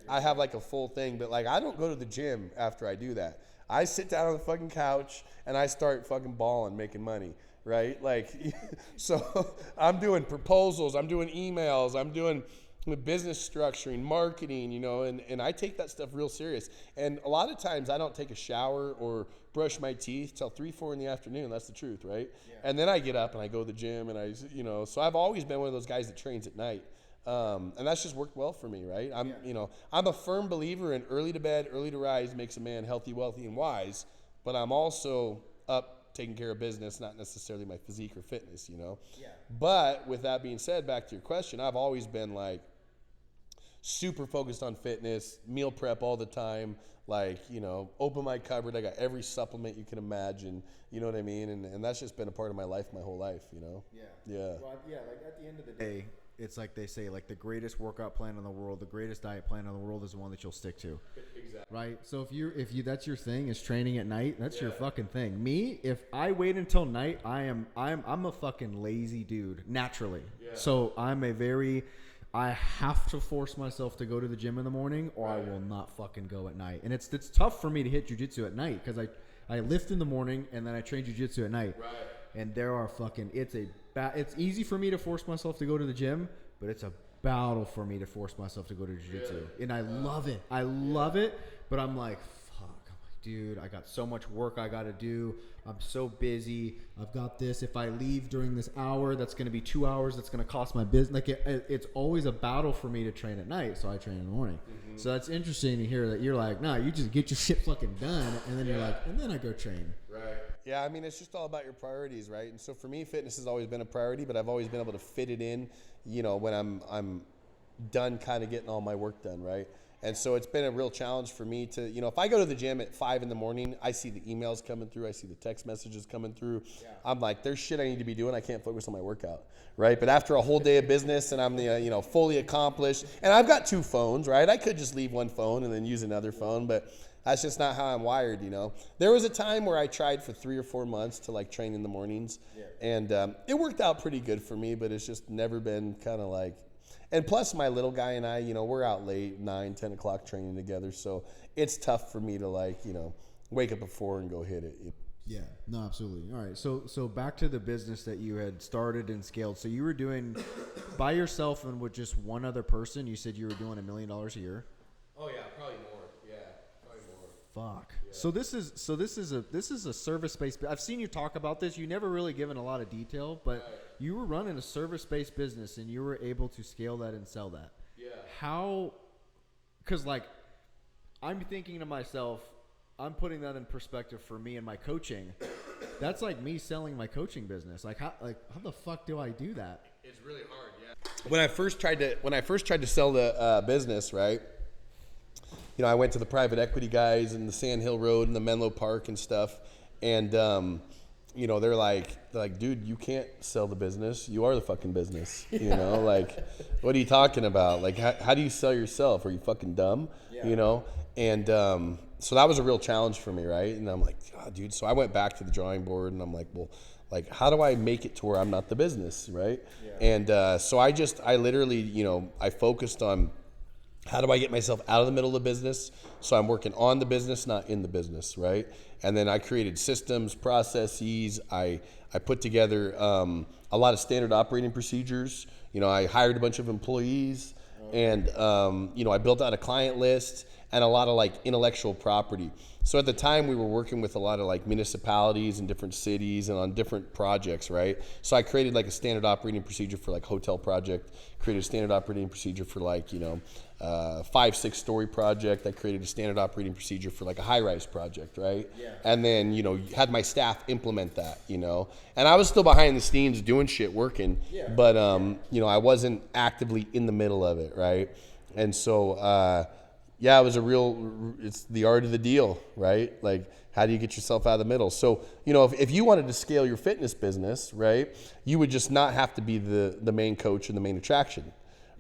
I have like a full thing, but like I don't go to the gym after I do that. I sit down on the fucking couch and I start fucking balling, making money, right? Like, so I'm doing proposals, I'm doing emails, I'm doing business structuring, marketing, you know, and I take that stuff real serious. And a lot of times I don't take a shower or brush my teeth till 3, 4 in the afternoon. That's the truth, right? Yeah. And then I get up and I go to the gym and I, you know, so I've always been one of those guys that trains at night. And that's just worked well for me, right? You know, I'm a firm believer in early to bed, early to rise makes a man healthy, wealthy, and wise. But I'm also up taking care of business, not necessarily my physique or fitness, you know? Yeah. But with that being said, back to your question, I've always been like super focused on fitness, meal prep all the time. Like, you know, open my cupboard. I got every supplement you can imagine. You know what I mean? And that's just been a part of my life my whole life, you know? Yeah. Yeah. Well, yeah, like at the end of the day, it's like they say, like the greatest workout plan in the world, the greatest diet plan in the world is the one that you'll stick to. Exactly. Right? So if you that's your thing is training at night, that's your fucking thing. Me, if I wait until night, I'm a fucking lazy dude naturally. Yeah. So I have to force myself to go to the gym in the morning or I will not fucking go at night. And it's tough for me to hit jiu-jitsu at night because I lift in the morning and then I train jiu-jitsu at night. Right. And there are fucking, it's easy for me to force myself to go to the gym, but it's a battle for me to force myself to go to jiu-jitsu. Yeah. And I love it. I love it, but I'm like, dude, I got so much work I got to do. I'm so busy. I've got this. If I leave during this hour, that's going to be 2 hours. That's going to cost my business. Like it's always a battle for me to train at night. So I train in the morning. Mm-hmm. So that's interesting to hear that you're like, nah, you just get your shit fucking done. And then you're like, and then I go train. Right. Yeah. I mean, it's just all about your priorities, right? And so for me, fitness has always been a priority, but I've always been able to fit it in, you know, when I'm done kind of getting all my work done, right? And so it's been a real challenge for me to, you know, if I go to the gym at 5 in the morning, I see the emails coming through, I see the text messages coming through. Yeah. I'm like, there's shit I need to be doing. I can't focus on my workout, right? But after a whole day of business and I'm the, you know, fully accomplished, and I've got 2 phones, right? I could just leave one phone and then use another phone, but that's just not how I'm wired, you know? There was a time where I tried for 3 or 4 months to like train in the mornings, and it worked out pretty good for me, but it's just never been kind of like. And plus my little guy and I, you know, we're out late, 9, 10 o'clock training together. So it's tough for me to like, you know, wake up at 4 and go hit it. Yeah, no, absolutely. All right. So back to the business that you had started and scaled. So you were doing by yourself and with just one other person, you said you were doing $1 million a year. Oh yeah, probably more. Yeah, probably more. Fuck. Yeah. So this is a service-based. I've seen you talk about this. You never really given a lot of detail, but you were running a service-based business and you were able to scale that and sell that. Yeah. How? Because like, I'm thinking to myself, I'm putting that in perspective for me and my coaching. That's like me selling my coaching business. Like how the fuck do I do that? It's really hard. Yeah. When I first tried to sell the business, right? You know, I went to the private equity guys in the Sand Hill Road and the Menlo Park and stuff. And, you know, they're like, dude, you can't sell the business. You are the fucking business. You know, like, what are you talking about? Like, how do you sell yourself? Are you fucking dumb? Yeah. You know? And so that was a real challenge for me, right? And I'm like, oh, dude. So I went back to the drawing board and I'm like, well, like, how do I make it to where I'm not the business, right? Yeah. And so I literally, you know, I focused on how do I get myself out of the middle of the business? So I'm working on the business, not in the business, right? And then I created systems, processes. I put together a lot of standard operating procedures. You know, I hired a bunch of employees, and you know, I built out a client list and a lot of like intellectual property. So at the time we were working with a lot of like municipalities in different cities and on different projects, right? So I created like a standard operating procedure for like hotel project, created a standard operating procedure for like, you know, 5-6 story project. I created a standard operating procedure for like a high-rise project, right? Yeah. And then, you know, had my staff implement that, you know, and I was still behind the scenes doing shit, working, but you know, I wasn't actively in the middle of it, right? And so yeah, it was it's the art of the deal, right? Like, how do you get yourself out of the middle? So, you know, if you wanted to scale your fitness business, right, you would just not have to be the main coach and the main attraction,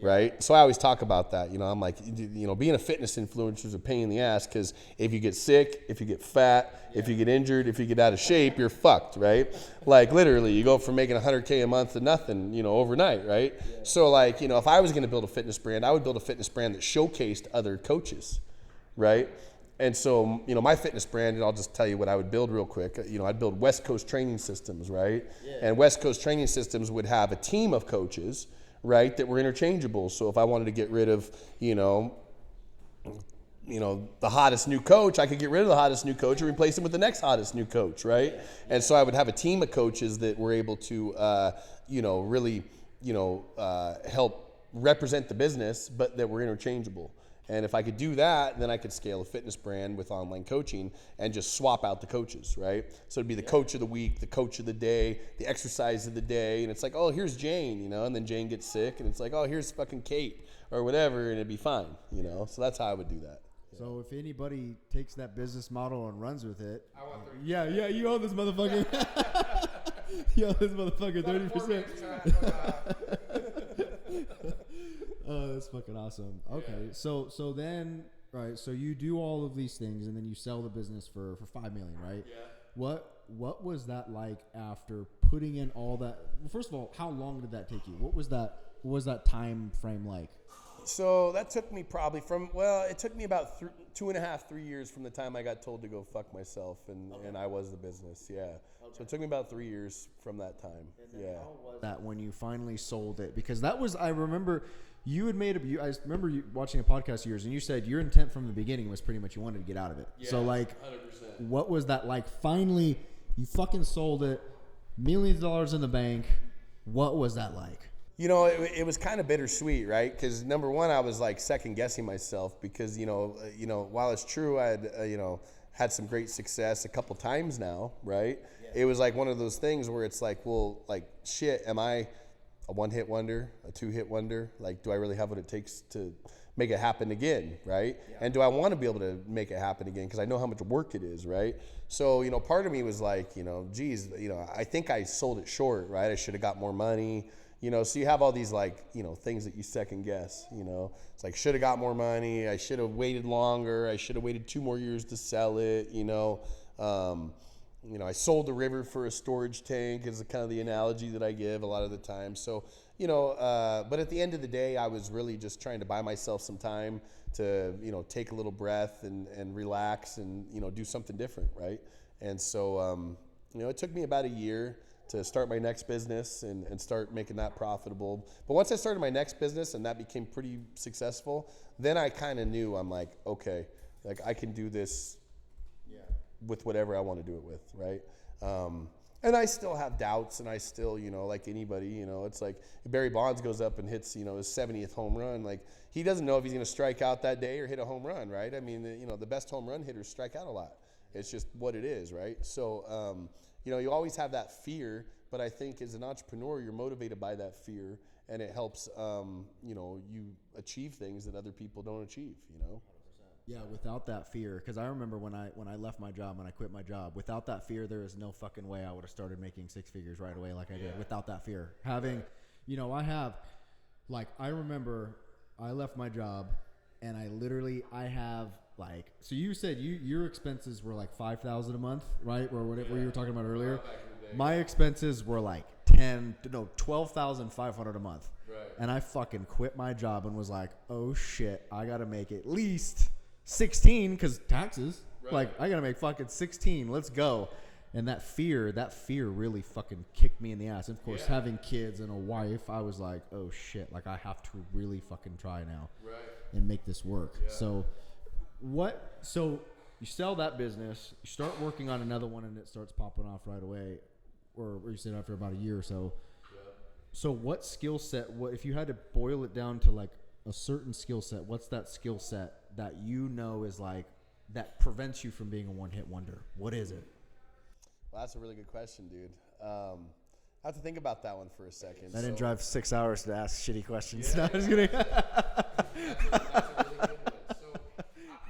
right? So I always talk about that. You know, I'm like, you know, being a fitness influencer is a pain in the ass, because if you get sick, if you get fat, if you get injured, if you get out of shape, you're fucked, right? Like, literally, you go from making $100K a month to nothing, you know, overnight, right? So, like, you know, if I was going to build a fitness brand, I would build a fitness brand that showcased other coaches, right? And so, you know, my fitness brand, and I'll just tell you what I would build real quick. You know, I'd build West Coast Training Systems, right? And West Coast Training Systems would have a team of coaches, right, that were interchangeable. So if I wanted to get rid of, you know, the hottest new coach, I could get rid of the hottest new coach and replace him with the next hottest new coach, right? And so I would have a team of coaches that were able to, you know, really, you know, help represent the business, but that were interchangeable. And if I could do that, then I could scale a fitness brand with online coaching and just swap out the coaches, right? So it'd be the coach of the week, the coach of the day, the exercise of the day. And it's like, oh, here's Jane, you know, and then Jane gets sick. And it's like, oh, here's fucking Kate or whatever, and it'd be fine, you know? So that's how I would do that. So if anybody takes that business model and runs with it, yeah, you own this motherfucker. You own this motherfucker 30%. Oh, that's fucking awesome. Okay, so then, right, so you do all of these things, and then you sell the business for $5 million, right? Yeah. What was that like after putting in all that? Well, first of all, how long did that take you? What was that time frame like? So that took me probably it took me about 2.5, 3 years from the time I got told to go fuck myself, and I was the business, yeah. Okay. So it took me about 3 years from that time, yeah. How was that when you finally sold it? Because that was, I remember you had I remember you watching a podcast of yours, and you said your intent from the beginning was pretty much you wanted to get out of it. Yeah, so like, 100%. What was that like? Finally, you fucking sold it, millions of dollars in the bank. What was that like? You know, it was kind of bittersweet, right? Because number one, I was like second guessing myself because, you know, while it's true, I had, had some great success a couple times now, right? Yeah. It was like one of those things where it's like, well, like, shit, am I a one-hit wonder, a two-hit wonder? Like, do I really have what it takes to make it happen again, right? Yeah. And do I want to be able to make it happen again? Because I know how much work it is, right? So, you know, part of me was like, you know, geez, you know, I think I sold it short, right? I should have got more money. You know, so you have all these like, you know, things that you second guess, you know, it's like, should have got more money. I should have waited longer. I should have waited 2 more years to sell it. You know, I sold the river for a storage tank is kind of the analogy that I give a lot of the time. So, you know, but at the end of the day, I was really just trying to buy myself some time to, you know, take a little breath and relax and, you know, do something different. Right. And so, you know, it took me about a year to start my next business and start making that profitable. But once I started my next business and that became pretty successful, then I kind of knew, I'm like, okay, like I can do this with whatever I want to do it with, right? And I still have doubts, and I still, you know, like anybody, you know, it's like if Barry Bonds goes up and hits, you know, his 70th home run, like he doesn't know if he's going to strike out that day or hit a home run, right? I mean, you know, the best home run hitters strike out a lot. It's just what it is, right? So, you know, you always have that fear, but I think as an entrepreneur, you're motivated by that fear, and it helps, you know, you achieve things that other people don't achieve, you know? Yeah, without that fear, because I remember when I left my job, when I quit my job, without that fear, there is no fucking way I would have started making 6 figures right away like I did without that fear. Having, you know, I remember I left my job, and I have like, so you said your expenses were like $5,000 a month, right? Or whatever you were talking about earlier. My expenses were like $12,500 a month. Right. And I fucking quit my job and was like, oh shit, I got to make at least 16 because taxes. Right. Like, I got to make fucking 16. Let's go. And that fear really fucking kicked me in the ass. And of course, having kids and a wife, I was like, oh shit, like I have to really fucking try now and make this work. Yeah. So you sell that business, you start working on another one, and it starts popping off right away, or you said after about a year or so. Yeah. So what skill set, if you had to boil it down to like a certain skill set, what's that skill set that you know is like, that prevents you from being a one-hit wonder? What is it? Well, that's a really good question, dude. I have to think about that one for a second. I didn't drive 6 hours to ask shitty questions. Yeah, no, I'm just kidding. That's a really good one. So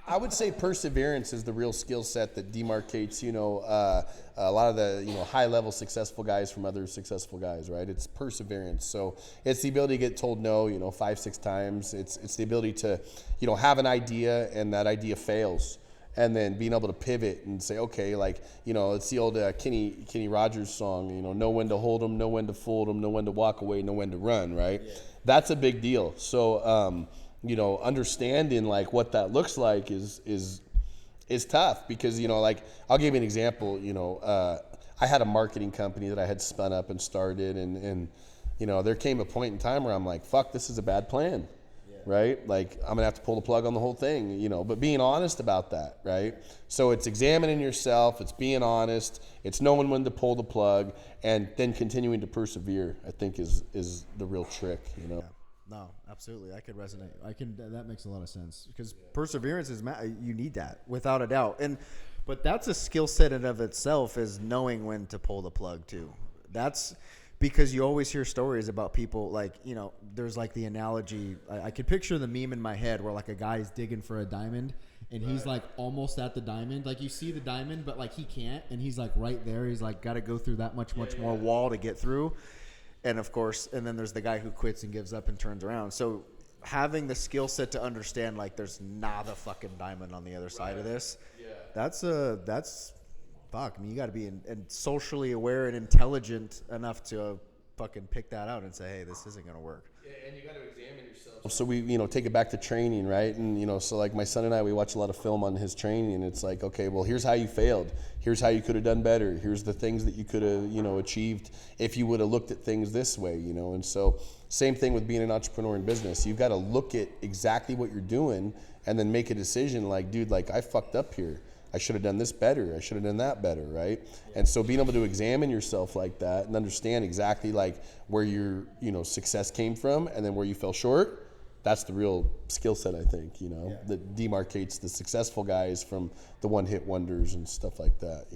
I would say perseverance is the real skill set that demarcates, a lot of the, high-level successful guys from other successful guys, right? It's perseverance. So it's the ability to get told no, 5-6 times. It's the ability to, have an idea and that idea fails. And then being able to pivot and say, okay, like, it's the old Kenny Rogers song, know when to hold them, know when to fold them, know when to walk away, know when to run, right? Yeah. That's a big deal. So, understanding like what that looks like is tough because, like I'll give you an example, I had a marketing company that I had spun up and started and there came a point in time where I'm like, fuck, this is a bad plan. Right? Like I'm gonna have to pull the plug on the whole thing, but being honest about that, right? So it's examining yourself, it's being honest, it's knowing when to pull the plug and then continuing to persevere, I think is the real trick, Yeah. No, absolutely. I could resonate. That makes a lot of sense because perseverance is, you need that without a doubt. But that's a skill set in of itself is knowing when to pull the plug too. That's because you always hear stories about people like, there's like the analogy. I could picture the meme in my head where like a guy's digging for a diamond and he's like almost at the diamond. Like you see the diamond, but like he can't. And he's like right there. He's like got to go through that much more wall to get through. And of course, and then there's the guy who quits and gives up and turns around. So having the skill set to understand like there's not a fucking diamond on the other side of this. Yeah. That's fuck. I mean, you got to be and socially aware and intelligent enough to fucking pick that out and say, hey, this isn't going to work. Yeah, and you got to examine yourself. So we, take it back to training, right? And, so like my son and I, we watch a lot of film on his training and it's like, okay, well, here's how you failed. Here's how you could have done better. Here's the things that you could have, achieved if you would have looked at things this way, And so same thing with being an entrepreneur in business. You've got to look at exactly what you're doing and then make a decision like, dude, like I fucked up here. I should have done this better. I should have done that better, right? And so being able to examine yourself like that and understand exactly like where your, success came from and then where you fell short, that's the real skill set, I think, that demarcates the successful guys from the one-hit wonders and stuff like that,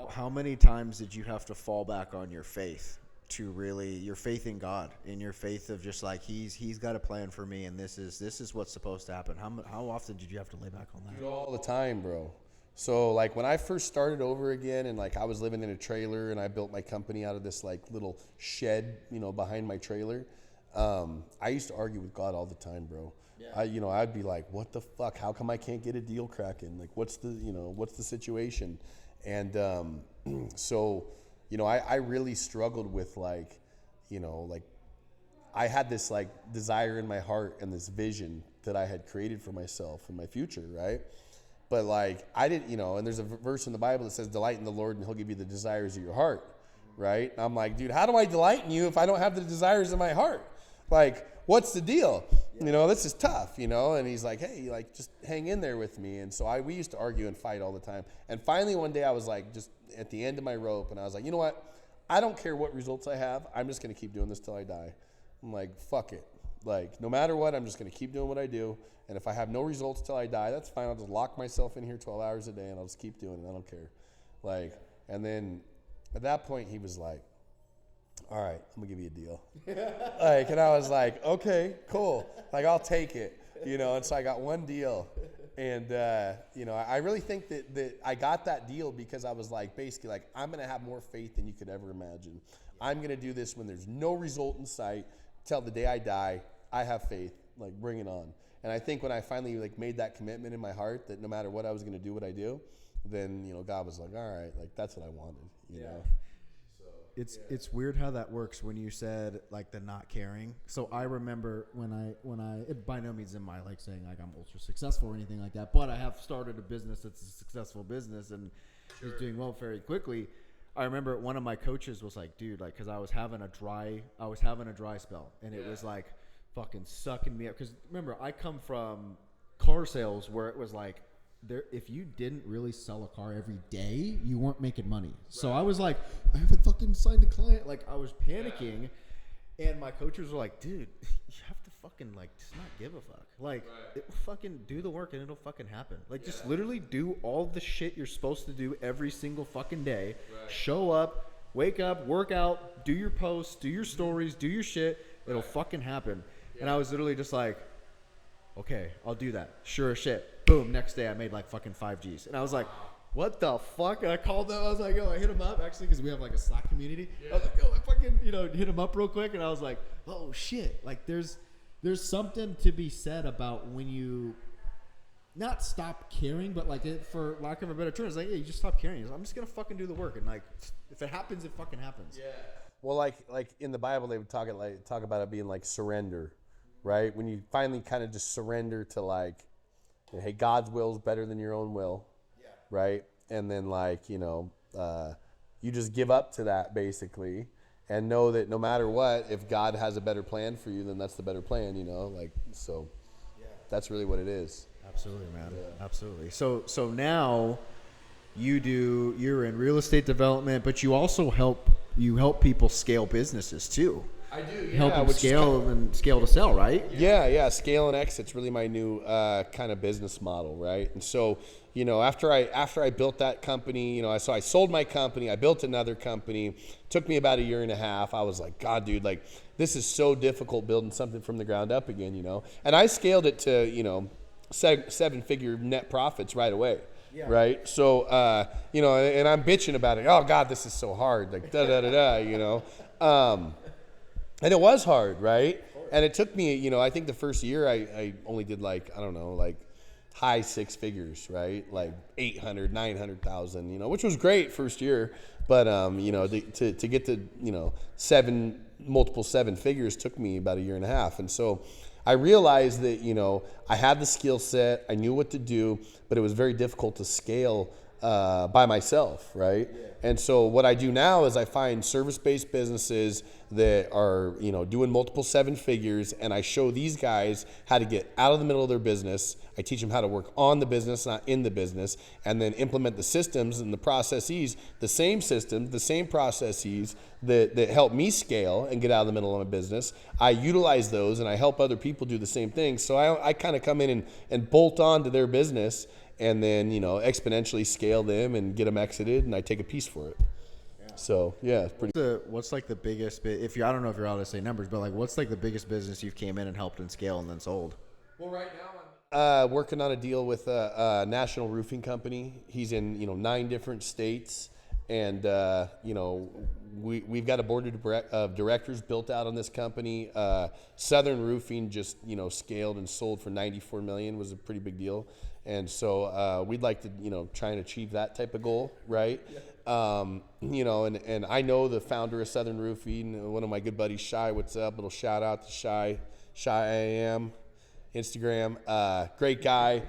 How many times did you have to fall back on your faith to really, your faith in God, in your faith of just like, he's got a plan for me and this is what's supposed to happen? How often did you have to lay back on that? All the time, bro. So like when I first started over again and like I was living in a trailer and I built my company out of this like little shed, behind my trailer. I used to argue with God all the time, bro. Yeah. I'd be like, what the fuck? How come I can't get a deal cracking? Like what's the situation? And, so, I really struggled with like I had this like desire in my heart and this vision that I had created for myself and my future. Right. But like, I didn't, and there's a verse in the Bible that says, delight in the Lord and he'll give you the desires of your heart. Right. And I'm like, dude, how do I delight in you if I don't have the desires of my heart? Like, what's the deal? Yeah. This is tough, and he's like, hey, like, just hang in there with me. And so we used to argue and fight all the time. And finally one day I was like, just at the end of my rope and I was like, you know what? I don't care what results I have. I'm just going to keep doing this till I die. I'm like, fuck it. Like, no matter what, I'm just going to keep doing what I do. And if I have no results till I die, that's fine. I'll just lock myself in here 12 hours a day and I'll just keep doing it. I don't care. Like, and then at that point he was like, all right, I'm gonna give you a deal. Like, and I was like, okay, cool. Like, I'll take it, and so I got one deal. And, I really think that I got that deal because I was like, basically like, I'm gonna have more faith than you could ever imagine. I'm gonna do this when there's no result in sight till the day I die. I have faith, like bring it on. And I think when I finally like made that commitment in my heart that no matter what I was gonna do what I do, then, God was like, all right, like that's what I wanted, you know? it's weird how that works when you said like the not caring. So I remember when I it by no means am I like saying like I'm ultra successful or anything like that, but I have started a business that's a successful business and is doing well very quickly. I remember one of my coaches was like, dude, like, cause I was having a dry spell and it was like fucking sucking me up. Cause remember I come from car sales where it was like, if you didn't really sell a car every day, you weren't making money. Right. So I was like, I haven't fucking signed a client. Like I was panicking, and my coaches were like, dude, you have to fucking like just not give a fuck. Like fucking do the work and it'll fucking happen. Like just literally do all the shit you're supposed to do every single fucking day. Right. Show up, wake up, work out, do your posts, do your stories, do your shit. It'll fucking happen. Yeah. And I was literally just like, okay, I'll do that. Sure as shit. Boom, next day I made like fucking 5 G's. And I was like, what the fuck? And I called them. I was like, yo, I hit him up actually because we have like a Slack community. Yeah. I was like, yo, I fucking, hit him up real quick. And I was like, oh shit. Like there's something to be said about when you not stop caring, but like for lack of a better term, it's like, yeah, you just stop caring. I'm just going to fucking do the work. And like, if it happens, it fucking happens. Yeah. Well, like in the Bible, they would talk about it being like surrender, right? When you finally kind of just surrender to like, hey, God's will is better than your own will, right? And then like, you just give up to that basically and know that no matter what, if God has a better plan for you, then that's the better plan, so that's really what it is. Absolutely, man. Yeah. Absolutely. So now you're in real estate development, but you also help people scale businesses too. I do, yeah. Help them scale to sell, right? Yeah. Scale and exit's really my new kind of business model, right? And so, after I built that company, so I sold my company, I built another company. It took me about a year and a half. I was like, God, dude, like this is so difficult building something from the ground up again, And I scaled it to, 7-figure net profits right away. Yeah. Right. So, and I'm bitching about it. Oh God, this is so hard. Like and it was hard, right? And it took me, I think the first year I only did like high 6 figures, right? Like 800, 900,000, which was great first year. But, to get to, multiple 7 figures took me about a year and a half. And so I realized that, I had the skill set, I knew what to do, but it was very difficult to scale by myself, right? Yeah. And so what I do now is I find service-based businesses that are, doing multiple 7 figures, and I show these guys how to get out of the middle of their business. I teach them how to work on the business, not in the business, and then implement the systems and the processes, the same systems, the same processes that help me scale and get out of the middle of my business. I utilize those, and I help other people do the same thing. So I kind of come in and bolt on to their business, and then, exponentially scale them and get them exited, and I take a piece for it. Yeah. So, yeah, it's pretty. What's like the biggest, I don't know if you're allowed to say numbers, but like what's like the biggest business you've came in and helped and scale and then sold? Well, right now I'm working on a deal with a national roofing company. He's in, 9 different states, and, we've got a board of directors built out on this company. Southern Roofing just, scaled and sold for $94 million, was a pretty big deal. And so we'd like to, try and achieve that type of goal, right? Yeah. And I know the founder of Southern Roofing, one of my good buddies, Shy. What's up? Little shout out to Shy I Am, Instagram. Great guy,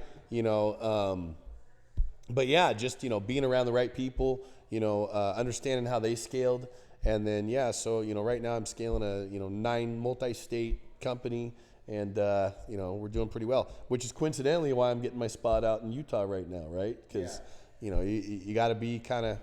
But yeah, just being around the right people, understanding how they scaled, and then so right now I'm scaling a 9 multi-state company. And, we're doing pretty well, which is coincidentally why I'm getting my spot out in Utah right now, right? Because, you got to be kind of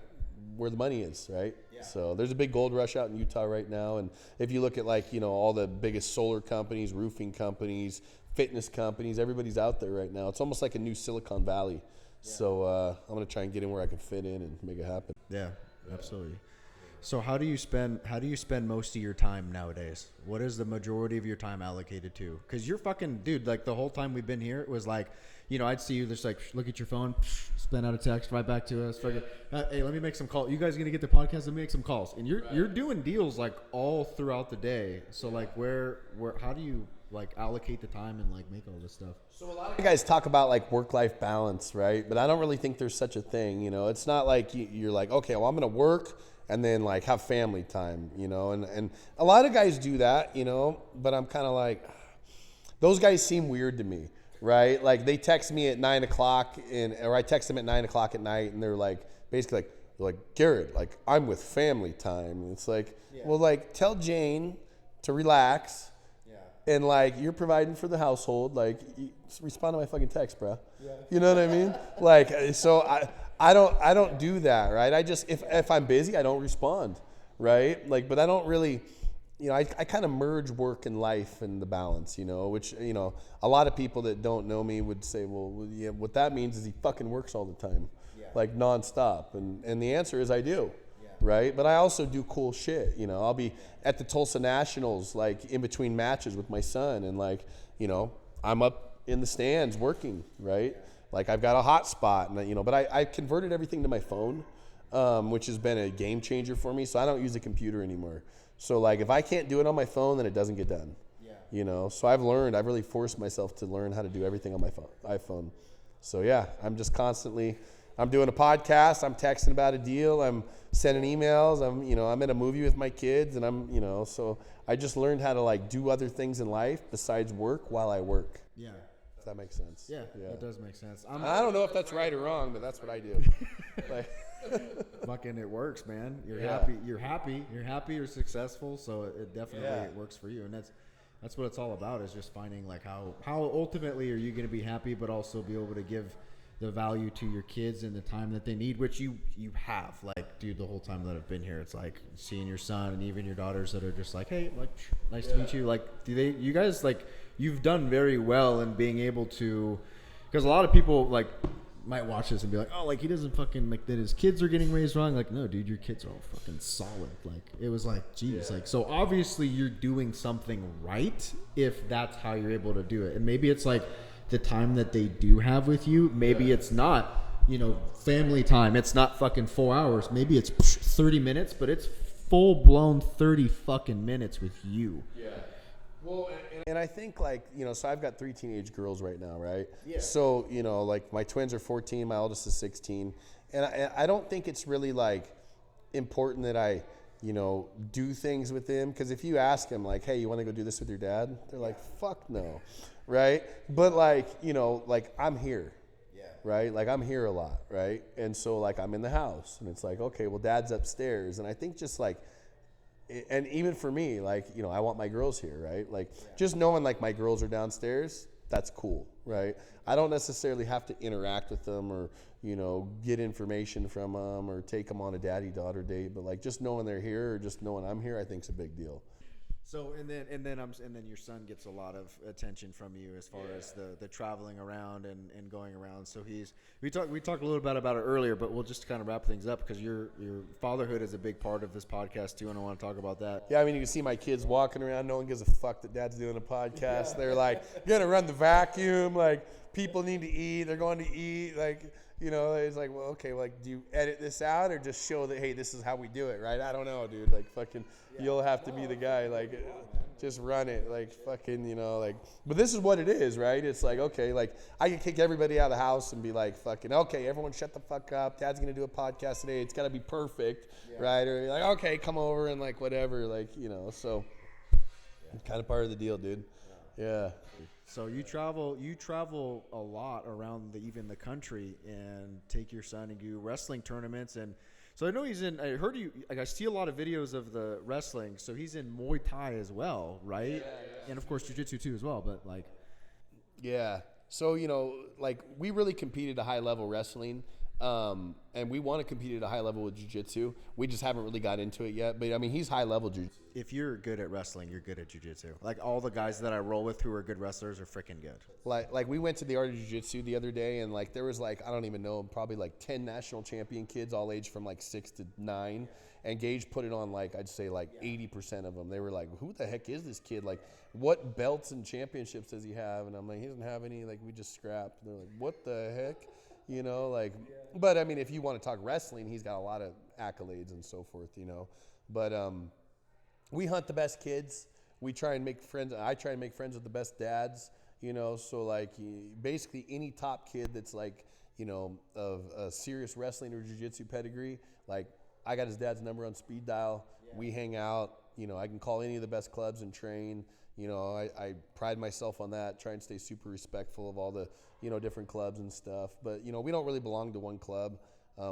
where the money is, right? Yeah. So there's a big gold rush out in Utah right now. And if you look at all the biggest solar companies, roofing companies, fitness companies, everybody's out there right now. It's almost like a new Silicon Valley. Yeah. So I'm going to try and get in where I can fit in and make it happen. Yeah, absolutely. So how do you spend most of your time nowadays? What is the majority of your time allocated to? Because you're fucking, dude, like the whole time we've been here, it was like, I'd see you just like look at your phone, spin out a text right back to us. Fucking, hey, let me make some calls. You guys gonna get the podcast? Let me make some calls. And you're doing deals like all throughout the day. So like where how do you like allocate the time and like make all this stuff? So a lot of guys talk about like work-life balance, right? But I don't really think there's such a thing. It's not like you're like, okay, well I'm gonna work and then like have family time, you know, and a lot of guys do that, you know, but I'm kind of like, those guys seem weird to me, right? Like they text me at 9 o'clock or I text them at 9 o'clock at night and they're like, basically like, Garrett, like I'm with family time. And it's like, well, like tell Jane to relax. And like you're providing for the household, like respond to my fucking text, bro. Yeah. You know what I mean? Like so I don't do that, right? I just if I'm busy, I don't respond, right? Like, but I don't really, you know, I kind of merge work and life and the balance, you know, which, you know, a lot of people that don't know me would say, well, yeah, what that means is he fucking works all the time, like nonstop, and the answer is I do. Right, but I also do cool shit. You know, I'll be at the Tulsa Nationals, like in between matches with my son, and like, you know, I'm up in the stands working. Right, like I've got a hotspot, and you know, but I converted everything to my phone, which has been a game changer for me. So I don't use a computer anymore. So like, if I can't do it on my phone, then it doesn't get done. You know, so I've really forced myself to learn how to do everything on my iPhone. So yeah, I'm just constantly. I'm doing a podcast. I'm texting about a deal. I'm sending emails. I'm in a movie with my kids, and so I just learned how to like do other things in life besides work while I work. Yeah. If that makes sense. Yeah, that does make sense. I don't know if that's right or wrong, but that's what I do. Like, fucking, it works, man. You're happy. You're happy. You're successful. So it definitely it works for you, and that's what it's all about. Is just finding like how ultimately are you going to be happy, but also be able to give the value to your kids and the time that they need, which you have. Like, dude, the whole time that I've been here, it's like seeing your son and even your daughters that are just like, hey, like, nice to meet you. Like, you guys, like, you've done very well in being able to, because a lot of people, like, might watch this and be like, oh, like, he doesn't fucking, like, that his kids are getting raised wrong. Like, no, dude, your kids are all fucking solid. Like, it was like, geez, like, so obviously you're doing something right if that's how you're able to do it. And maybe it's like, the time that they do have with you, maybe it's not, you know, family time. It's not fucking 4 hours. Maybe it's 30 minutes, but it's full-blown 30 fucking minutes with you. Yeah. Well, and I think, like, you know, so I've got 3 teenage girls right now, right? Yeah. So, you know, like, my twins are 14, my oldest is 16. And I don't think it's really, like, important that I, you know, do things with them. Because if you ask them, like, hey, you want to go do this with your dad? They're like, fuck no. Right? But like, you know, like I'm here, right? Like I'm here a lot, right? And so like I'm in the house and it's like, okay, well dad's upstairs. And I think just like, and even for me, like, you know, I want my girls here, right? Like just knowing like my girls are downstairs, that's cool, right? I don't necessarily have to interact with them or, you know, get information from them or take them on a daddy-daughter date. But like just knowing they're here or just knowing I'm here, I think is a big deal. So and then your son gets a lot of attention from you as far as the traveling around and going around. So we talked a little bit about it earlier, but we'll just kind of wrap things up because your fatherhood is a big part of this podcast too, and I want to talk about that. Yeah, I mean you can see my kids walking around. No one gives a fuck that dad's doing a podcast. They're like, you're gonna run the vacuum. Like people need to eat. They're going to eat. Like. You know, it's like, well, okay, like, do you edit this out or just show that, hey, this is how we do it, right? I don't know, dude. Like, fucking, you'll have to be the guy. Like, just run it. Like, fucking, you know, like, but this is what it is, right? It's like, okay, like, I can kick everybody out of the house and be like, fucking, okay, everyone shut the fuck up. Dad's going to do a podcast today. It's got to be perfect, right? Or you're like, okay, come over and, like, whatever. Like, you know, so kind of part of the deal, dude. Yeah. So you travel a lot around even the country and take your son and do wrestling tournaments. And so I know I heard you, like I see a lot of videos of the wrestling. So he's in Muay Thai as well, right? Yeah. And of course Jiu-Jitsu too as well, but like. Yeah. So, you know, like we really competed at high level wrestling. And we want to compete at a high level with jiu-jitsu. We just haven't really got into it yet. But I mean, he's high level jiu-jitsu. If you're good at wrestling, you're good at jiu-jitsu. Like all the guys that I roll with who are good wrestlers are freaking good. Like we went to the Art of Jiu-Jitsu the other day, and like there was like, I don't even know, probably like 10 national champion kids, all aged from like 6 to 9. And Gage put it on like, I'd say like 80% of them. They were like, who the heck is this kid? Like, what belts and championships does he have? And I'm like, he doesn't have any. Like, we just scrapped. And they're like, what the heck? You know, like, but I mean, if you want to talk wrestling, he's got a lot of accolades and so forth, you know. But we hunt the best kids. We try and make friends. I try and make friends with the best dads, you know. So like, basically any top kid that's like, you know, of a serious wrestling or jiu-jitsu pedigree, like I got his dad's number on speed dial. We hang out. I can call any of the best clubs and train. I pride myself on that, try and stay super respectful of all the, different clubs and stuff. But, we don't really belong to one club.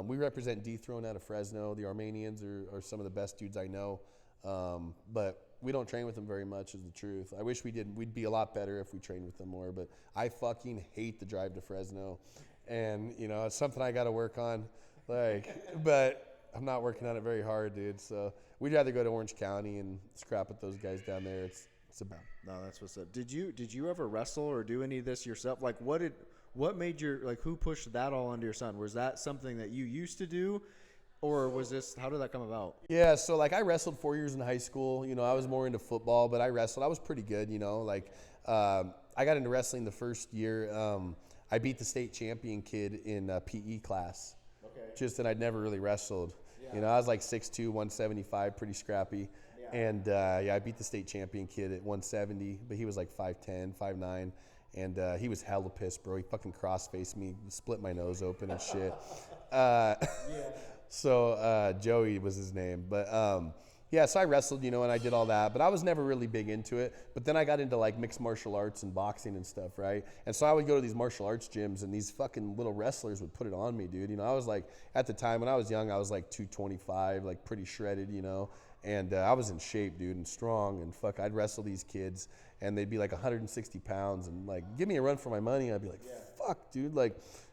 We represent Dethrone out of Fresno. The Armenians are some of the best dudes I know. But we don't train with them very much, is the truth. I wish we did. We'd be a lot better if we trained with them more. But I fucking hate the drive to Fresno. And, it's something I got to work on. But I'm not working on it very hard, dude. So we'd rather go to Orange County and scrap with those guys down there. It's about. No, that's what's up. Did you ever wrestle or do any of this yourself? Like, what made who pushed that all onto your son? Was that something that you used to do, or was this, how did that come about? Yeah, so I wrestled 4 years in high school. I was more into football, but I wrestled. I was pretty good. I got into wrestling the first year. I beat the state champion kid in PE class. Okay. Just that I'd never really wrestled. Yeah. I was 6'2", 175, pretty scrappy. And, I beat the state champion kid at 170, but he was 5'10", 5'9", and he was hella pissed, bro. He fucking cross-faced me, split my nose open and shit. So Joey was his name. But, so I wrestled, and I did all that. But I was never really big into it. But then I got into, mixed martial arts and boxing and stuff, right? And so I would go to these martial arts gyms, and these fucking little wrestlers would put it on me, dude. I was at the time when I was young, I was 225, pretty shredded, And I was in shape, dude, and strong, and I'd wrestle these kids, and they'd be 160 pounds, and give me a run for my money. I'd be fuck, dude,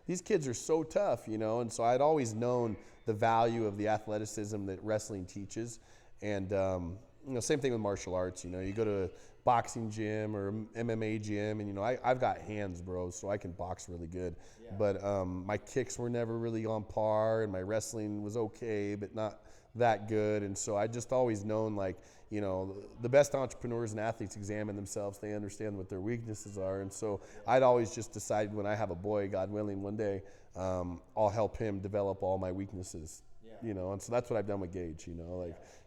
these kids are so tough, and so I'd always known the value of the athleticism that wrestling teaches, and same thing with martial arts. You go to a boxing gym or MMA gym, and I've got hands, bro, so I can box really good, but my kicks were never really on par, and my wrestling was okay, but not that good. And so I just always known the best entrepreneurs and athletes examine themselves. They understand what their weaknesses are. And so I'd always just decided when I have a boy, God willing, one day, I'll help him develop all my weaknesses. And so that's what I've done with Gage,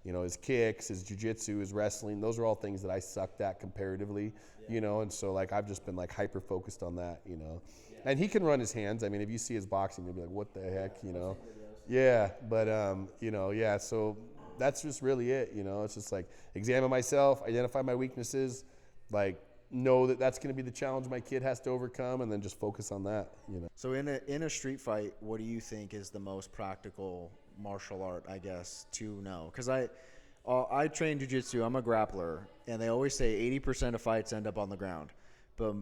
his kicks, his jiu-jitsu, his wrestling, those are all things that I sucked at comparatively, and so I've just been hyper focused on that, and he can run his hands. I mean, if you see his boxing, you'll be what the heck, Yeah, but so that's just really it, It's just examine myself, identify my weaknesses, know that that's going to be the challenge my kid has to overcome, and then just focus on that, So in a street fight, what do you think is the most practical martial art, I guess, to know? Because I train jiu-jitsu, I'm a grappler, and they always say 80% of fights end up on the ground. But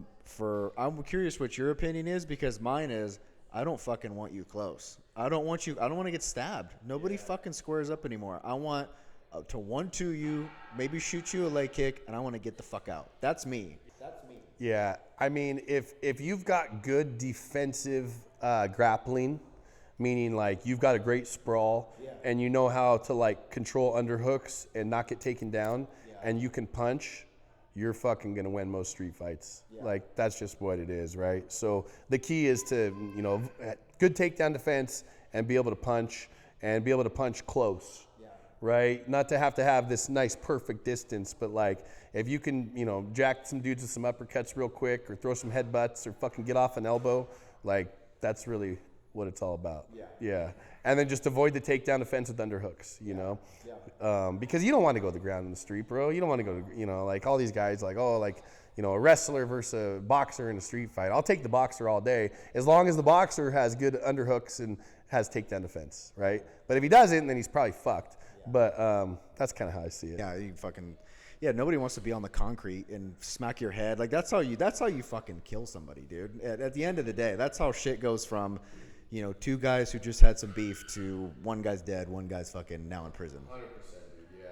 I'm curious what your opinion is, because mine is, I don't fucking want you close. I don't want to get stabbed. Nobody fucking squares up anymore. I want to 1-2 you, maybe shoot you a leg kick, and I want to get the fuck out. That's me. Yeah, I mean, if you've got good defensive grappling, meaning you've got a great sprawl, and you know how to control underhooks and not get taken down, and you can punch, you're fucking gonna win most street fights. That's just what it is, right? So the key is to, good takedown defense and be able to punch, and be able to punch close, right? Not to have this nice perfect distance, but if you can, jack some dudes with some uppercuts real quick, or throw some headbutts, or fucking get off an elbow, that's really what it's all about. Yeah. And then just avoid the takedown defense with underhooks, because you don't want to go to the ground in the street, bro. You don't want to go to, all these guys, a wrestler versus a boxer in a street fight. I'll take the boxer all day, as long as the boxer has good underhooks and has takedown defense, right? But if he doesn't, then he's probably fucked. But that's kind of how I see it. Yeah, nobody wants to be on the concrete and smack your head. That's how you fucking kill somebody, dude. At the end of the day, that's how shit goes from, two guys who just had some beef to one guy's dead, one guy's fucking now in prison. 100%, dude,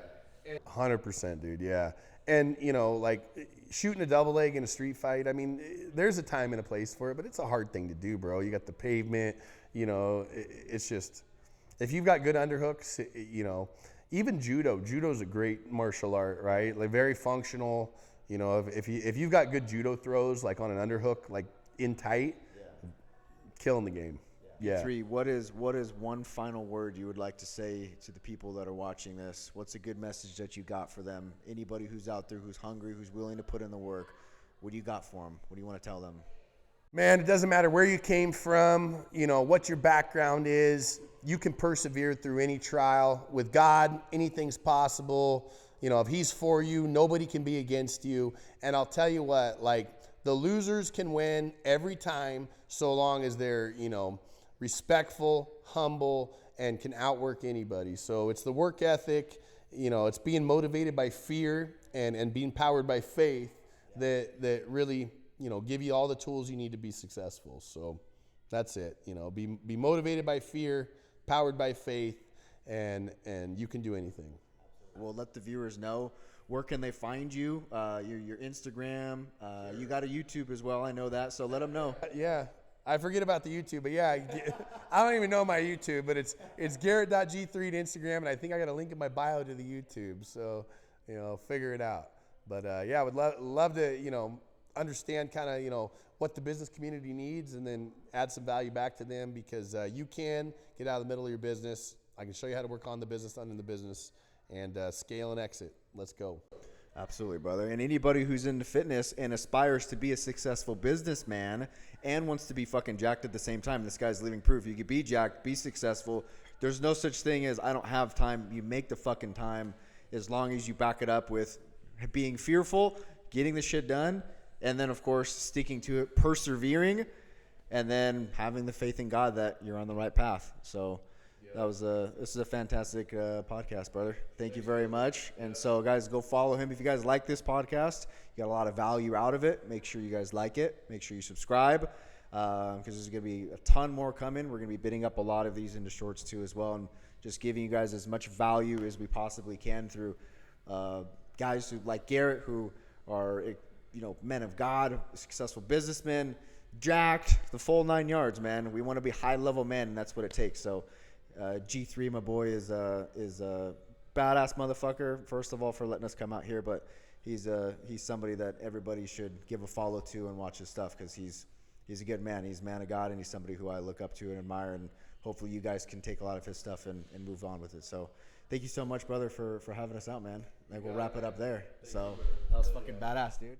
yeah. 100%, dude, yeah. And, shooting a double leg in a street fight, I mean, there's a time and a place for it, but it's a hard thing to do, bro. You got the pavement, it's just, if you've got good underhooks, even judo's a great martial art, right? Very functional. If you've got good judo throws, on an underhook, in tight, killing the game. Yeah. 3, what is one final word you would like to say to the people that are watching this? What's a good message that you got for them? Anybody who's out there, who's hungry, who's willing to put in the work, what do you got for them? What do you want to tell them? Man, it doesn't matter where you came from, what your background is. you can persevere through any trial. With God, anything's possible. You know, if he's for you, nobody can be against you. And I'll tell you what, like, the losers can win every time so long as they're, you know, respectful, humble, and can outwork anybody. So it's the work ethic, you know, it's being motivated by fear and being powered by faith that really, you know, give you all the tools you need to be successful. So that's it. You know, be motivated by fear, powered by faith, and you can do anything. Well, let the viewers know, where can they find you? Your Instagram. You got a YouTube as well. I know that. So let them know. Yeah. I forget about the YouTube, but yeah, I don't even know my YouTube, but it's Garrett.g3 to Instagram, and I think I got a link in my bio to the YouTube. So, you know, figure it out. But yeah, I would love to, you know, understand kind of, you know, what the business community needs, and then add some value back to them, because you can get out of the middle of your business. I can show you how to work on the business, under the business, and scale and exit. Let's go. Absolutely, brother. And anybody who's into fitness and aspires to be a successful businessman and wants to be fucking jacked at the same time, this guy's living proof. You could be jacked, be successful. There's no such thing as I don't have time. You make the fucking time, as long as you back it up with being fearful, getting the shit done, and then, of course, sticking to it, persevering, and then having the faith in God that you're on the right path. So this is a fantastic podcast, brother. Thank you very much. And so, guys, go follow him. If you guys like this podcast, you got a lot of value out of it. Make sure you guys like it. Make sure you subscribe, because there's going to be a ton more coming. We're going to be bidding up a lot of these into shorts too as well, and just giving you guys as much value as we possibly can through guys who like Garrett, who are, you know, men of God, successful businessmen, jacked, the full 9 yards, man. We want to be high-level men, and that's what it takes. So G3, my boy, is a badass motherfucker, first of all, for letting us come out here, but he's somebody that everybody should give a follow to and watch his stuff, because he's a good man. He's a man of God, and he's somebody who I look up to and admire, and hopefully you guys can take a lot of his stuff and move on with it. So thank you so much, brother, for having us out, man. Like, we'll wrap it up there. So that was fucking badass, dude.